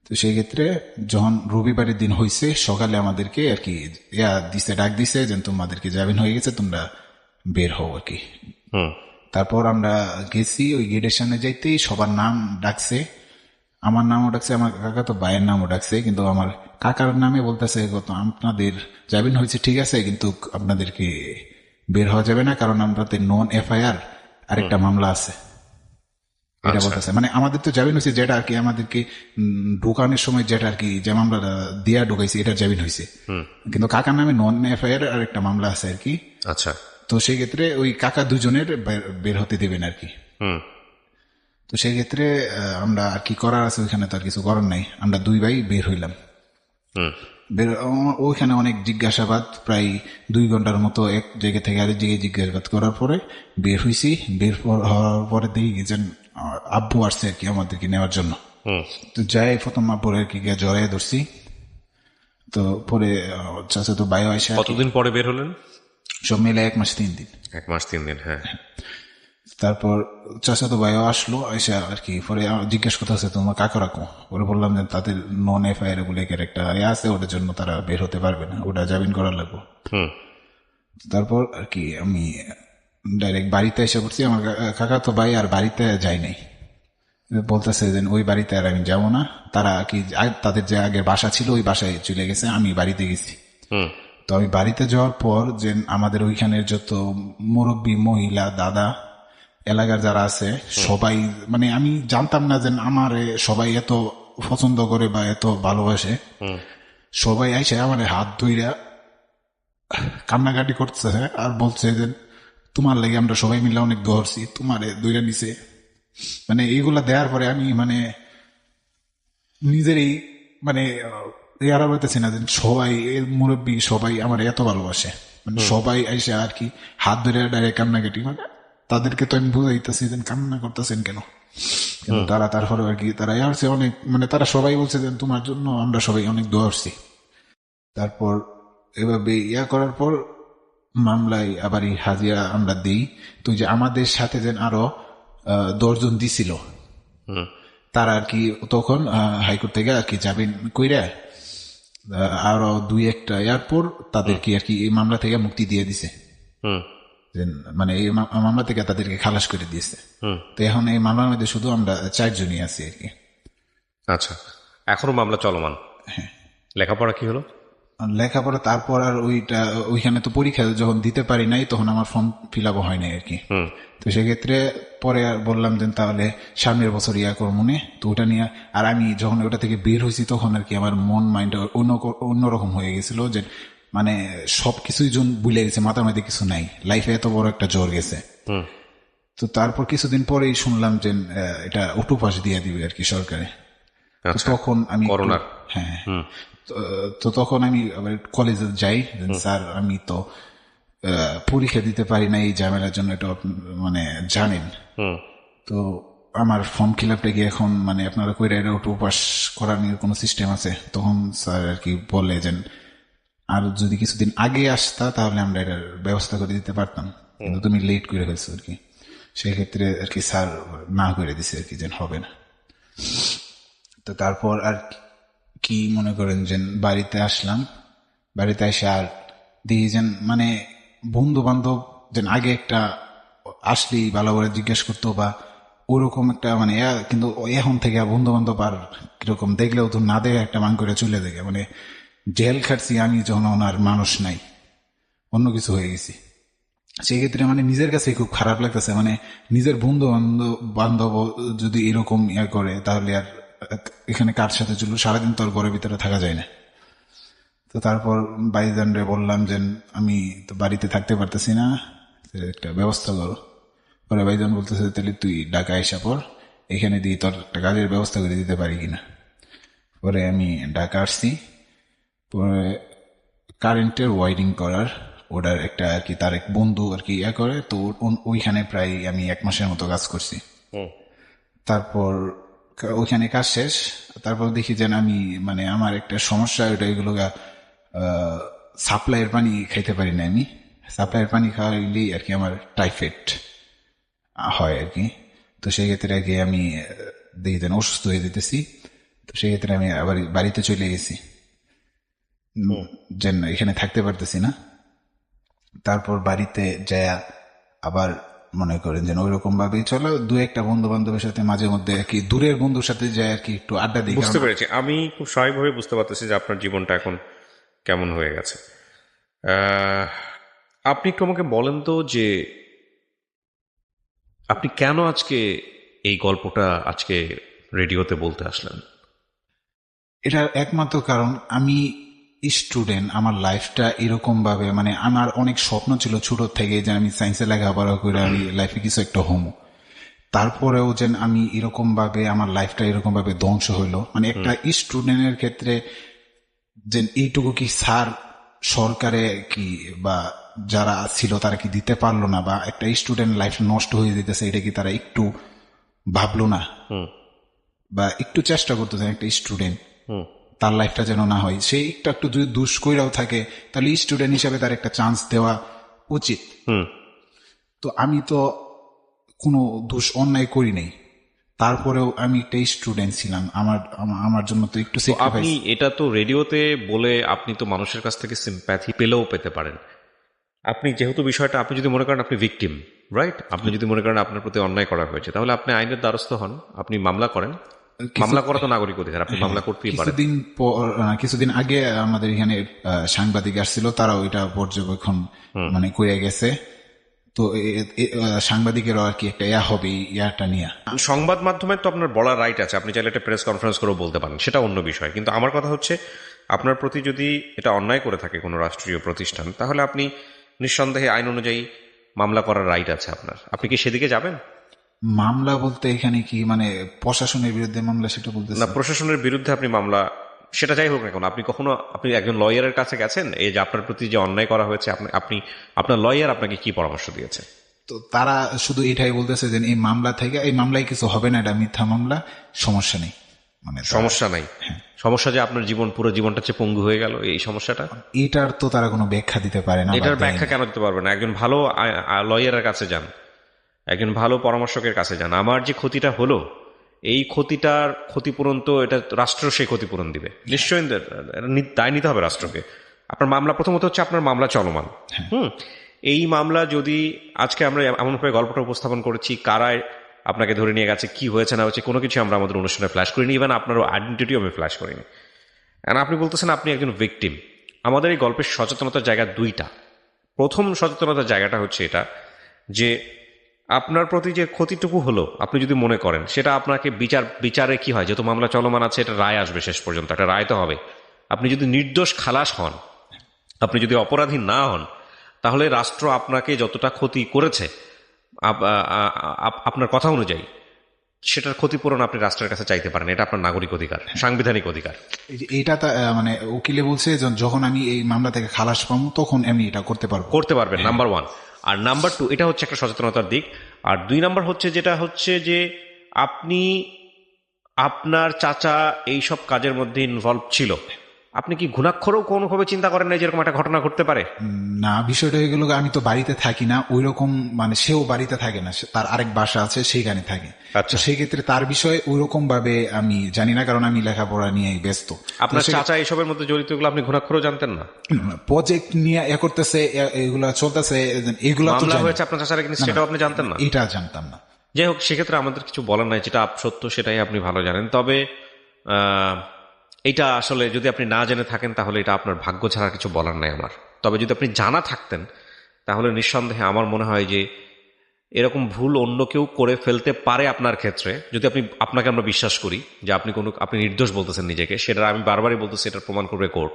[SPEAKER 3] তো সেই ক্ষেত্রে যখন রবিবারের দিন হয়েছে সকালে আমাদেরকে আর কি ডাক দিছে যে তোমাদেরকে জামিন হয়ে গেছে, তোমরা বের হও আর কি।
[SPEAKER 4] হুম
[SPEAKER 3] তারপর আমরা গেছি, ওই গেটের সামনে যাইতেই সবার নাম ডাকছে, আমার নামও ডাকছে, আমার কাকা তো ভাইয়ের নামও ডাকছে, কিন্তু আমার কাকার নামে বলতেছে আপনাদের জামিন হয়েছে ঠিক আছে, কিন্তু আপনাদেরকে বের হওয়া যাবে না, কারণ আমাদের নন এফআইআর আরেকটা মামলা আছে, এটা বলতেছে। মানে আমাদের তো জামিন হয়েছে যেটা আর কি আমাদেরকে ঢোকানোর সময় যেটা আর কি যে মামলাটা দিয়া ঢুকাইছে এটা জামিন হয়েছে, কিন্তু কাকার নামে নন এফআইআর আরেকটা মামলা আছে আর কি।
[SPEAKER 4] আচ্ছা।
[SPEAKER 3] তো সেই ক্ষেত্রে ওই কাকা দুজনের বের হতে দেবেন আর কি।
[SPEAKER 4] হুম
[SPEAKER 3] তো সেই ক্ষেত্রে আমরা আর কি করার আছে, ওইখানে তো আর কিছু করার নাই, আমরা 2 ভাই বের হইলাম।
[SPEAKER 4] হুম
[SPEAKER 3] ওইখানে অনেক জিজ্ঞাসাবাদ, প্রায় 2 ঘন্টার মতো এক জায়গা থেকে আরেক জায়গায় জিজ্ঞাসাবাদ করার পরে বের হয়েছি। বের হওয়ার পরে দেখি যে আব্বু আসছে আর কি আমাদেরকে নেওয়ার জন্য। তো যাই প্রথম আব্বুর আর কি জড়াই ধরছি। তো পরে চাচা তো বায়ু আসে।
[SPEAKER 4] কতদিন পরে বের হলেন?
[SPEAKER 3] সব মিলে 1 মাস 3 দিন।
[SPEAKER 4] 1 মাস 3 দিন, হ্যাঁ।
[SPEAKER 3] তারপর চাচাতো ভাইও আসলো, এসে আর কি পরে জিজ্ঞেস করতে আছে তোমার কাকা রাখো। ওরা বললাম যে তাদের নন এফআইআর বলে একটা আছে, ওটার জন্য তারা বের হতে পারবে না, ওটা জামিন করার লাগবে। তারপর আর কি আমি ডাইরেক্ট বাড়িতে এসে পড়ছি। আমার কাকা তো ভাই আর বাড়িতে যাই নাই, বলতেছে যে ওই বাড়িতে আর আমি যাবো না। তারা কি তাদের যে আগের বাসা ছিল ওই বাসায় চলে গেছে, আমি বাড়িতে গেছি। তো আমি বাড়িতে যাওয়ার পর যে আমাদের ওইখানের যত মুরব্বী মহিলা দাদা এলাকার যারা আছে সবাই, মানে আমি জানতাম না যে আমার সবাই এত পছন্দ করে বা এত ভালোবাসে। সবাই আইসে আমার হাত ধইরা কান্নাকাটি করতেছে আর বলছে যে তোমার লাগে আমরা সবাই মিলে অনেক ধরছি, তোমার ধইরা নিছে। মানে এইগুলা দেওয়ার পরে আমি মানে নিজেরই মানে ইয়ারা বলতেছি না যে সবাই মুরব্বী সবাই আমার এত ভালোবাসে, মানে সবাই আইসে আর কি হাত ধরে ডাইরেক্ট কান্নাকাটি। মানে তাদেরকে তো আমি বুঝাইতেছি যে কান্না করতেছেন কেন, কিন্তু তারা তারপরে আর কি তারা আসছে অনেক, মানে তারা সবাই বলছে যে তোমার জন্য আমরা সবাই অনেক দোয়া করছি। তারপর এভাবে করার পর মামলায় আবার হাজিরা আমরা দিই। তো যে আমাদের সাথে যেন আরো 10 জন দিছিল, তারা আর কি তখন হাইকোর্ট থেকে আর কি জামিন কইরা আরো 2-1টা এরপর তাদেরকে আর কি এই মামলা থেকে মুক্তি দিয়ে দিছে। মানে এই মামলা থেকে তাদেরকে খালাস করে দিয়েছে। তো এখন এই মামলার মধ্যে শুধু আমরা 4 জনই আছি আর কি।
[SPEAKER 4] আচ্ছা, এখনো মামলা চলমান?
[SPEAKER 3] হ্যাঁ।
[SPEAKER 4] লেখাপড়া কি হলো?
[SPEAKER 3] লেখাপড়া তারপর আর ওইখানে তো পরীক্ষা যখন দিতে পারি নাই তখন আমার ফর্ম ফিল আপ হয় নাই আর কি। তো সেক্ষেত্রে পরে আর বললাম যে তাহলে সামনের বছর করবো নে। তো ওটা নিয়ে আর আমি যখন ওটা থেকে বের হয়েছি তখন আর কি আমার মন মাইন্ড অন্যরকম হয়ে গেছিল, যে মানে সবকিছুই ভুলে গেছে, মাথার মধ্যে কিছু নাই, লাইফে এত বড় একটা জ্বর গেছে। তো তারপর কিছুদিন পরেই শুনলাম যে এটা অটোপাস দিয়ে দিবে আর কি সরকারে। তো তখন আমি হ্যাঁ, তো তখন আমি আবার কলেজে যাই, স্যার আমি তো পরীক্ষা দিতে পারি না এই ঝামেলার জন্য, এটা মানে জানেন। তো আমার ফর্ম ফিল আপটা কি এখন মানে আপনারা কইরা এটা অটোপাস করার নিয়ে কোনো সিস্টেম আছে? তখন স্যার আর কি বলে যে আর যদি কিছুদিন আগে আসতা তাহলে আমরা এটার ব্যবস্থা করে দিতে পারতাম, কিন্তু তুমি লেট করে ফেলছো আর কি। সেক্ষেত্রে আর কি স্যার না করে দিছে আর কি, যে হবে না। তো তারপর আর কি মনে করেন যে বাড়িতে আসলাম, বাড়িতে এসে আর দেখি যে মানে বন্ধু বান্ধব যেন আগে একটা আসলেই ভালো করে জিজ্ঞেস করতো বা ওরকম একটা মানে, কিন্তু এখন থেকে বন্ধু বান্ধব আর কিরকম দেখলেও তো না দেখে একটা মান করে চলে দেখে, মানে জেল খাটছি আমি যখন আর মানুষ নাই, অন্য কিছু হয়ে গেছি। সেক্ষেত্রে মানে নিজের কাছে খুব খারাপ লাগতেছে, মানে নিজের বন্ধু বান্ধব যদি এরকম করে তাহলে আর এখানে কার সাথে চললো, সারাদিন তো আর ঘরের ভিতরে থাকা যায় না। তো তারপর ভাইজানরে বললাম যে আমি তো বাড়িতে থাকতে পারতেছি না, একটা ব্যবস্থা করো। পরে ভাইজান বলতেছে তাহলে তুই ঢাকা এসা পর, এখানে দিয়ে তোর একটা কাজের ব্যবস্থা করে দিতে পারি কিনা। পরে আমি ঢাকা আসছি, পরে কারেন্টের ওয়ারিং করার ওটার একটা আর কি তার এক বন্ধু আর কি করে, তো ওইখানে প্রায় আমি 1 মাসের মতো কাজ করছি। তারপর ওইখানে কাজ শেষ, তারপর দেখি যে আমি মানে আমার একটা সমস্যা, ওইটা এগুলো সাপ্লাইয়ের পানি খাইতে পারি না আমি। সাপ্লাইয়ের পানি খাওয়াইলেই আর কি আমার টাইফয়েড হয় আর কি। তো সেই ক্ষেত্রে আর কি আমি দেখি যেন অসুস্থ হয়ে যেতেছি। তো সেই ক্ষেত্রে আমি আবার বাড়িতে চলে গেছি, যে এখানে থাকতে পারতেছি না। তারপর বাড়িতে যায় আবার মনে করেন যেন ওইরকম ভাবেই চলো, 2-1টা বন্ধু বান্ধবের সাথে মাঝে মধ্যে আর কি দূরের বন্ধুর সাথে যায় আর কি একটু আড্ডা দিই।
[SPEAKER 4] বুঝতে পেরেছি, আমি খুব স্বাভাবিকভাবে বুঝতে পারতেছি যে আপনার জীবনটা এখন কেমন হয়ে গেছে। আপনি একটু আমাকে বলেন তো যে আপনি কেন আজকে এই গল্পটা আজকে রেডিওতে বলতে আসলেন?
[SPEAKER 3] এটার একমাত্র কারণ আমি স্টুডেন্ট, আমার লাইফটা এরকম ভাবে মানে আমার অনেক স্বপ্ন ছিল ছোট থেকে যে আমি সায়েন্সে লেখাপড়া করে আমি লাইফে কিছু একটা হমো। তারপরেও যেন আমি এরকম ভাবে আমার লাইফটা এরকম ভাবে ধ্বংস হইলো, মানে একটা স্টুডেন্টের ক্ষেত্রে যে এইটুকু কি স্যার সরকারে কি বা যারা ছিল তারা কি দিতে পারলো না, বা একটা স্টুডেন্ট লাইফ নষ্ট হয়ে যেতেছে এটা কি তারা একটু ভাবলো না, বা একটু চেষ্টা করতেছে একটা স্টুডেন্ট তার লাইফটা যেন না হয়। সে একটু যদি দুষ কইরাও থাকে তাহলে স্টুডেন্ট হিসাবে তার একটা চান্স দেওয়া উচিত। তো আমি তো কোনো দোষ অন্যায় করি নাই, তারপরেও আমি একটা স্টুডেন্ট ছিলাম, আমার জন্য তো একটু
[SPEAKER 4] আপনি এটা তো রেডিওতে বলে আপনি তো মানুষের কাছ থেকে সিম্প্যাথি পেলেও পেতে পারেন। আপনি যেহেতু বিষয়টা আপনি যদি মনে করেন আপনি ভিকটিম, রাইট, আপনি যদি মনে করেন আপনার প্রতি অন্যায় করা হয়েছে, তাহলে আপনি আইনের দ্বারস্থ হন, আপনি মামলা করেন। মামলা করা তো নাগরিক অধিকার, আপনি মামলা করতেই পারেন।
[SPEAKER 3] কিছুদিন আগে আমাদের এখানে সাংবাদিক আসছিল, তারা ওইটা পর্যবেক্ষণ মানে করে গেছে। তো সাংবাদিকেরও আর কি একটা হবে ইয়াটা নিয়ে।
[SPEAKER 4] সংবাদ মাধ্যমে তো আপনার বলার রাইট আছে, আপনি চাইলে একটা প্রেস কনফারেন্স করেও বলতে পারেন, সেটা অন্য বিষয়। কিন্তু আমার কথা হচ্ছে আপনার প্রতি যদি এটা অন্যায় করে থাকে কোনো রাষ্ট্রীয় প্রতিষ্ঠান, তাহলে আপনি নিঃসন্দেহে আইন অনুযায়ী মামলা করার রাইট আছে আপনার। আপনি কি সেদিকে যাবেন?
[SPEAKER 3] মামলা বলতে এখানে কি মানে প্রশাসনের বিরুদ্ধে মামলা সেটা বলতে
[SPEAKER 4] না, প্রশাসনের বিরুদ্ধে আপনি মামলা, সেটা যাই হোক না কেন, আপনি কখনো আপনি একজন লয়ারের কাছে গেছেন এই যে আপনার প্রতি যে অন্যায় করা হয়েছে, আপনি আপনার লয়ার আপনাকে কি পরামর্শ দিয়েছে?
[SPEAKER 3] তো তারা শুধু এটাই বলতেছে যে এই মামলা থেকে এই মামলায় কিছু হবে না, এটা মিথ্যা মামলা, সমস্যা নেই। মানে
[SPEAKER 4] সমস্যা নাই, সমস্যা যে আপনার পুরো জীবনটা চেয়ে পঙ্গু হয়ে গেল, এই সমস্যাটা,
[SPEAKER 3] এটার তো তারা কোনো ব্যাখ্যা দিতে পারে না।
[SPEAKER 4] এটার ব্যাখ্যা কেন দিতে পারবে না? একজন ভালো লয়ারের কাছে যান, একজন ভালো পরামর্শকের কাছে যান। আমার যে ক্ষতিটা হলো, এই ক্ষতিটার ক্ষতিপূরণ তো এটা রাষ্ট্র সেই ক্ষতিপূরণ দিবে নিশ্চয়ই, দায় নিতে হবে রাষ্ট্রকে। আপনার মামলা প্রথমত হচ্ছে আপনার মামলা চলমান। এই মামলা যদি আজকে আমরা এমনভাবে গল্পটা উপস্থাপন করেছি, কারায় আপনাকে ধরে নিয়ে গেছে, কি হয়েছে না হয়েছে কোনো কিছু আমরা আমাদের অনুষ্ঠানে ফ্ল্যাশ করিনি, ইভেন আপনারও আইডেন্টিটিও আমি ফ্ল্যাশ করিনি। আর আপনি বলতেছেন আপনি একজন ভিকটিম। আমাদের এই গল্পের সচেতনতার জায়গা দুইটা। প্রথম সচেতনতার জায়গাটা হচ্ছে এটা যে আপনার প্রতি যে ক্ষতিটুকু হলো আপনি যদি মনে করেন সেটা আপনাকে বিচারে কি হয়, যেহেতু মামলা চলমান আছে, এটা রায় আসবে শেষ পর্যন্ত, একটা রায় তো হবে। আপনি যদি নির্দোষ খালাস হন, আপনি যদি অপরাধী না হন, তাহলে রাষ্ট্র আপনাকে যতটা ক্ষতি করেছে আপনার কথা অনুযায়ী সেটার ক্ষতিপূরণ আপনি রাষ্ট্রের কাছে চাইতে পারেন। এটা আপনার নাগরিক অধিকার, সাংবিধানিক অধিকার।
[SPEAKER 3] এইটা মানে উকিলে বলছে যখন আমি এই মামলা থেকে খালাস পাবো তখন আমি এটা করতে পারবেন,
[SPEAKER 4] নাম্বার 1। আর নাম্বার 2, এটা হচ্ছে একটা সচেতনতার দিক। আর 2 নাম্বার হচ্ছে যেটা হচ্ছে যে আপনি আপনার চাচা এইসব কাজের মধ্যে ইনভলভ ছিল, আপনি কি ঘুণাক্ষরেও কোনোভাবে চিন্তা করেন না যেরকম একটা ঘটনা ঘটতে পারে?
[SPEAKER 3] না, বিষয়টা হয়ে গেল আমি তো বাড়িতে থাকি না ওই রকম, মানে সেও বাড়িতে থাকে না, তার আরেক বাসা আছে সেইখানে থাকে।
[SPEAKER 4] আচ্ছা,
[SPEAKER 3] সেই ক্ষেত্রে তার বিষয়ে ওই রকম ভাবে আমি জানি না, কারণ আমি লেখাপড়া নিয়ে ব্যস্ত।
[SPEAKER 4] আপনার চাচা এইসবের মধ্যে জড়িত, এগুলো আপনি ঘুণাক্ষরেও জানতেন না?
[SPEAKER 3] প্রজেক্ট নিয়ে করতেছে, এগুলা চলতেছে, এগুলো তো
[SPEAKER 4] মামলা হয়েছে আপনার চাচার এগেইনস্ট, সেটাও আপনি জানতেন না?
[SPEAKER 3] এটা জানতাম না।
[SPEAKER 4] যাই হোক, সেক্ষেত্রে আমাদের কিছু বলার নাই, যেটা সত্য সেটাই আপনি ভালো জানেন। তবে এটা আসলে যদি আপনি না জেনে থাকেন তাহলে এটা আপনার ভাগ্য ছাড়া কিছু বলার নাই আমার। তবে যদি আপনি জানা থাকতেন তাহলে নিঃসন্দেহে আমার মনে হয় যে এরকম ভুল অন্য কেউ করে ফেলতে পারে আপনার ক্ষেত্রে, যদি আপনাকে আমরা বিশ্বাস করি যে আপনি নির্দোষ বলতেছেন নিজেকে, সেটা আমি বারবারই বলতেছি, এটা প্রমাণ করবে কোর্ট।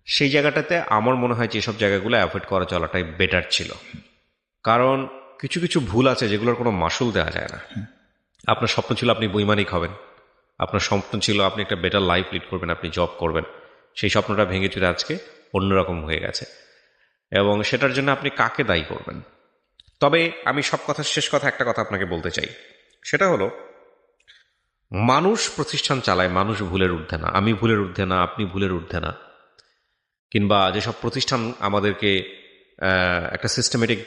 [SPEAKER 4] সেই জায়গাটাতে আমার মনে হয় যে এসব জায়গাগুলো অ্যাভয়েড করে চলাটাই বেটার ছিল। কারণ কিছু কিছু ভুল আছে যেগুলোর কোনো মাসুল দেওয়া যায় না। আপনার স্বপ্ন ছিল আপনি বৈমানিক হবেন, আপনার স্বপ্ন ছিল আপনি একটা বেটার লাইফ লিড করবেন, আপনি জব করবেন। সেই স্বপ্নটা ভেঙে চুরে আজকে অন্যরকম হয়ে গেছে, এবং সেটার জন্য আপনি কাকে দায়ী করবেন? তবে আমি সব কথার শেষ কথা একটা কথা আপনাকে বলতে চাই, সেটা হলো মানুষ প্রতিষ্ঠান চালায়, মানুষ ভুলের ঊর্ধ্বে না। আমি ভুলের ঊর্ধ্বে না, আপনি ভুলের ঊর্ধ্বে না, কিংবা যেসব প্রতিষ্ঠান আমাদেরকে একটা সিস্টেমেটিক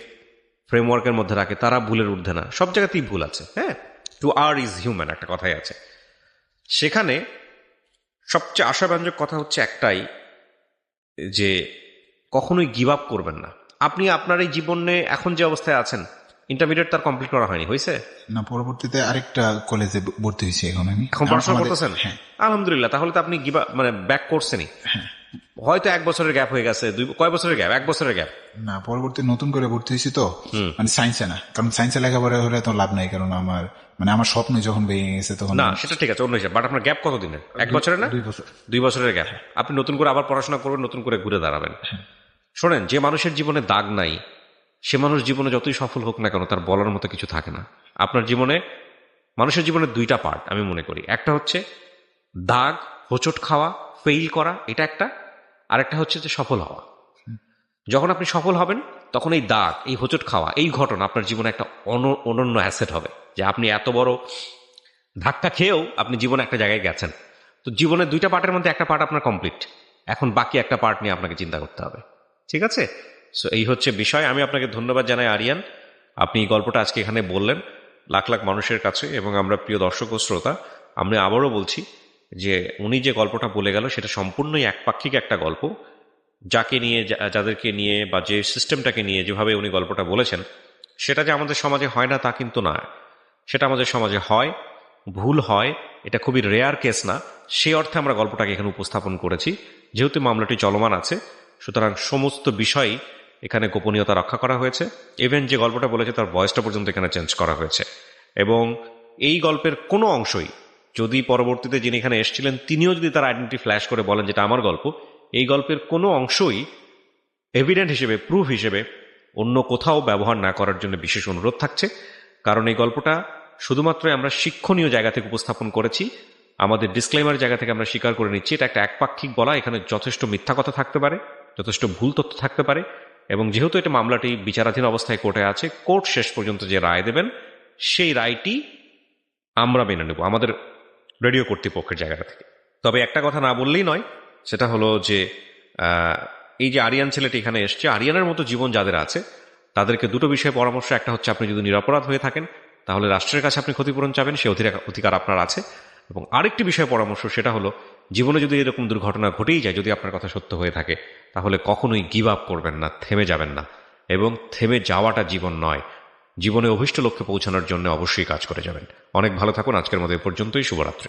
[SPEAKER 4] ফ্রেমওয়ার্কের মধ্যে রাখে তারা ভুলের ঊর্ধ্বে না। সব জায়গাতেই ভুল আছে, হ্যাঁ। টু আর ইজ হিউম্যান, একটা কথাই আছে। সেখানে সবচেয়ে আশাব্যঞ্জক কথা হচ্ছে একটাই, যে কখনোই গিভ আপ করবেন না। আপনি আপনার এই জীবনে এখন যে অবস্থায় আছেন, ইন্টারমিডিয়েট তার কমপ্লিট করা হয়নি, হয়েছে
[SPEAKER 3] না? পরবর্তীতে আরেকটা কলেজে ভর্তি হয়েছি
[SPEAKER 4] এখন পড়াশোনা করতেছেন?
[SPEAKER 3] হ্যাঁ।
[SPEAKER 4] আলহামদুলিল্লাহ। তাহলে তো আপনি ব্যাক করছেনই। হয়তো 1 বছরের গ্যাপ হয়ে গেছে, কয় বছরের গ্যাপ? 1 বছরের গ্যাপ
[SPEAKER 3] না, পরবর্তী নতুন করে ভর্তি হয়েছি তো, মানে সায়েন্সে না, কারণ সায়েন্সে লেখাপড়া হলে তো লাভ নাই, কারণ আমার স্বপ্ন যখন ভেঙে গেছে তখন।
[SPEAKER 4] না, সেটা ঠিক আছে, অন্য হিসাব। বাট আপনার গ্যাপ কত দিনের? 1 বছরের না?
[SPEAKER 3] 2 বছর।
[SPEAKER 4] 2 বছরের গ্যাপ। আপনি নতুন করে আবার পড়াশোনা করবেন, নতুন করে ঘুরে দাঁড়াবেন। শোনেন, যে মানুষের জীবনে দাগ নাই সে মানুষ জীবনে যতই সফল হোক না কেন তার বলার মতো কিছু থাকে না। আপনার জীবনে, মানুষের জীবনে 2টা পার্ট আমি মনে করি। একটা হচ্ছে দাগ, হোঁচট খাওয়া, ফেইল করা, এটা একটা। আরেকটা হচ্ছে যে সফল হওয়া। যখন আপনি সফল হবেন তখন এই দাগ, এই হোঁচট খাওয়া, এই ঘটনা আপনার জীবনে একটা অনন্য অ্যাসেট হবে, যে আপনি এত বড় ধাক্কা খেয়েও আপনি জীবনে একটা জায়গায় গেছেন। তো জীবনের 2টা পার্টের মধ্যে একটা পার্ট আপনার কমপ্লিট, এখন বাকি একটা পার্ট নিয়ে আপনাকে চিন্তা করতে হবে। ঠিক আছে? সো এই হচ্ছে বিষয়। আমি আপনাকে ধন্যবাদ জানাই আরিয়ান, আপনি এই গল্পটা আজকে এখানে বললেন লাখ লাখ মানুষের কাছে, এবং আমরা প্রিয় দর্শক ও শ্রোতা, আমি আবারও বলছি যে উনি যে গল্পটা বলে গেল সেটা সম্পূর্ণই একপাক্ষিক একটা গল্প। যাকে নিয়ে, যাদেরকে নিয়ে, বা যে সিস্টেমটাকে নিয়ে যেভাবে উনি গল্পটা বলেছেন, সেটা যে আমাদের সমাজে হয় না তা কিন্তু না, সেটা আমাদের সমাজে হয়, ভুল হয়, এটা খুবই রেয়ার কেস না। সেই অর্থে আমরা গল্পটাকে এখানে উপস্থাপন করেছি। যেহেতু মামলাটি চলমান আছে, সুতরাং সমস্ত বিষয়ই এখানে গোপনীয়তা রক্ষা করা হয়েছে। ইভেন যে গল্পটা বলেছে তার ভয়েসটা পর্যন্ত এখানে চেঞ্জ করা হয়েছে, এবং এই গল্পের কোনো অংশই যদি পরবর্তীতে যিনি এখানে এসেছিলেন তিনিও যদি তার আইডেন্টি ফ্ল্যাশ করে বলেন যেটা আমার গল্প, এই গল্পের কোনো অংশই এভিডেন্ট হিসেবে, প্রুফ হিসেবে অন্য কোথাও ব্যবহার না করার জন্য বিশেষ অনুরোধ থাকছে। কারণ এই গল্পটা শুধুমাত্র আমরা শিক্ষণীয় জায়গা থেকে উপস্থাপন করেছি, আমাদের ডিসক্লেমার জায়গা থেকে আমরা স্বীকার করে নিচ্ছি এটা একটা একপাক্ষিক বলা। এখানে যথেষ্ট মিথ্যা কথা থাকতে পারে, যথেষ্ট ভুল তথ্য থাকতে পারে, এবং যেহেতু এটা মামলাটি বিচারাধীন অবস্থায় কোর্টে আছে, কোর্ট শেষ পর্যন্ত যে রায় দেবেন সেই রায়টি আমরা মেনে নেব আমাদের রেডিও কর্তৃপক্ষের জায়গাটা থেকে। তবে একটা কথা না বললেই নয়, সেটা হলো যে এই যে আরিয়ান ছেলেটি এখানে এসছে, আরিয়ানের মতো জীবন যাদের আছে তাদেরকে 2টো বিষয়ে পরামর্শ। একটা হচ্ছে আপনি যদি নিরপরাধ হয়ে থাকেন তাহলে রাষ্ট্রের কাছে আপনি ক্ষতিপূরণ চাবেন, সে অধিকার আপনার আছে। এবং আরেকটি বিষয়ে পরামর্শ, সেটা হলো জীবনে যদি এরকম দুর্ঘটনা ঘটেই যায়, যদি আপনার কথা সত্য হয়ে থাকে, তাহলে কখনোই গিভ আপ করবেন না, থেমে যাবেন না। এবং থেমে যাওয়াটা জীবন নয়, জীবনে অভীষ্ট লক্ষ্যে পৌঁছানোর জন্য অবশ্যই কাজ করে যাবেন। অনেক ভালো থাকুন। আজকের মতো এ পর্যন্তই। শুভরাত্রি।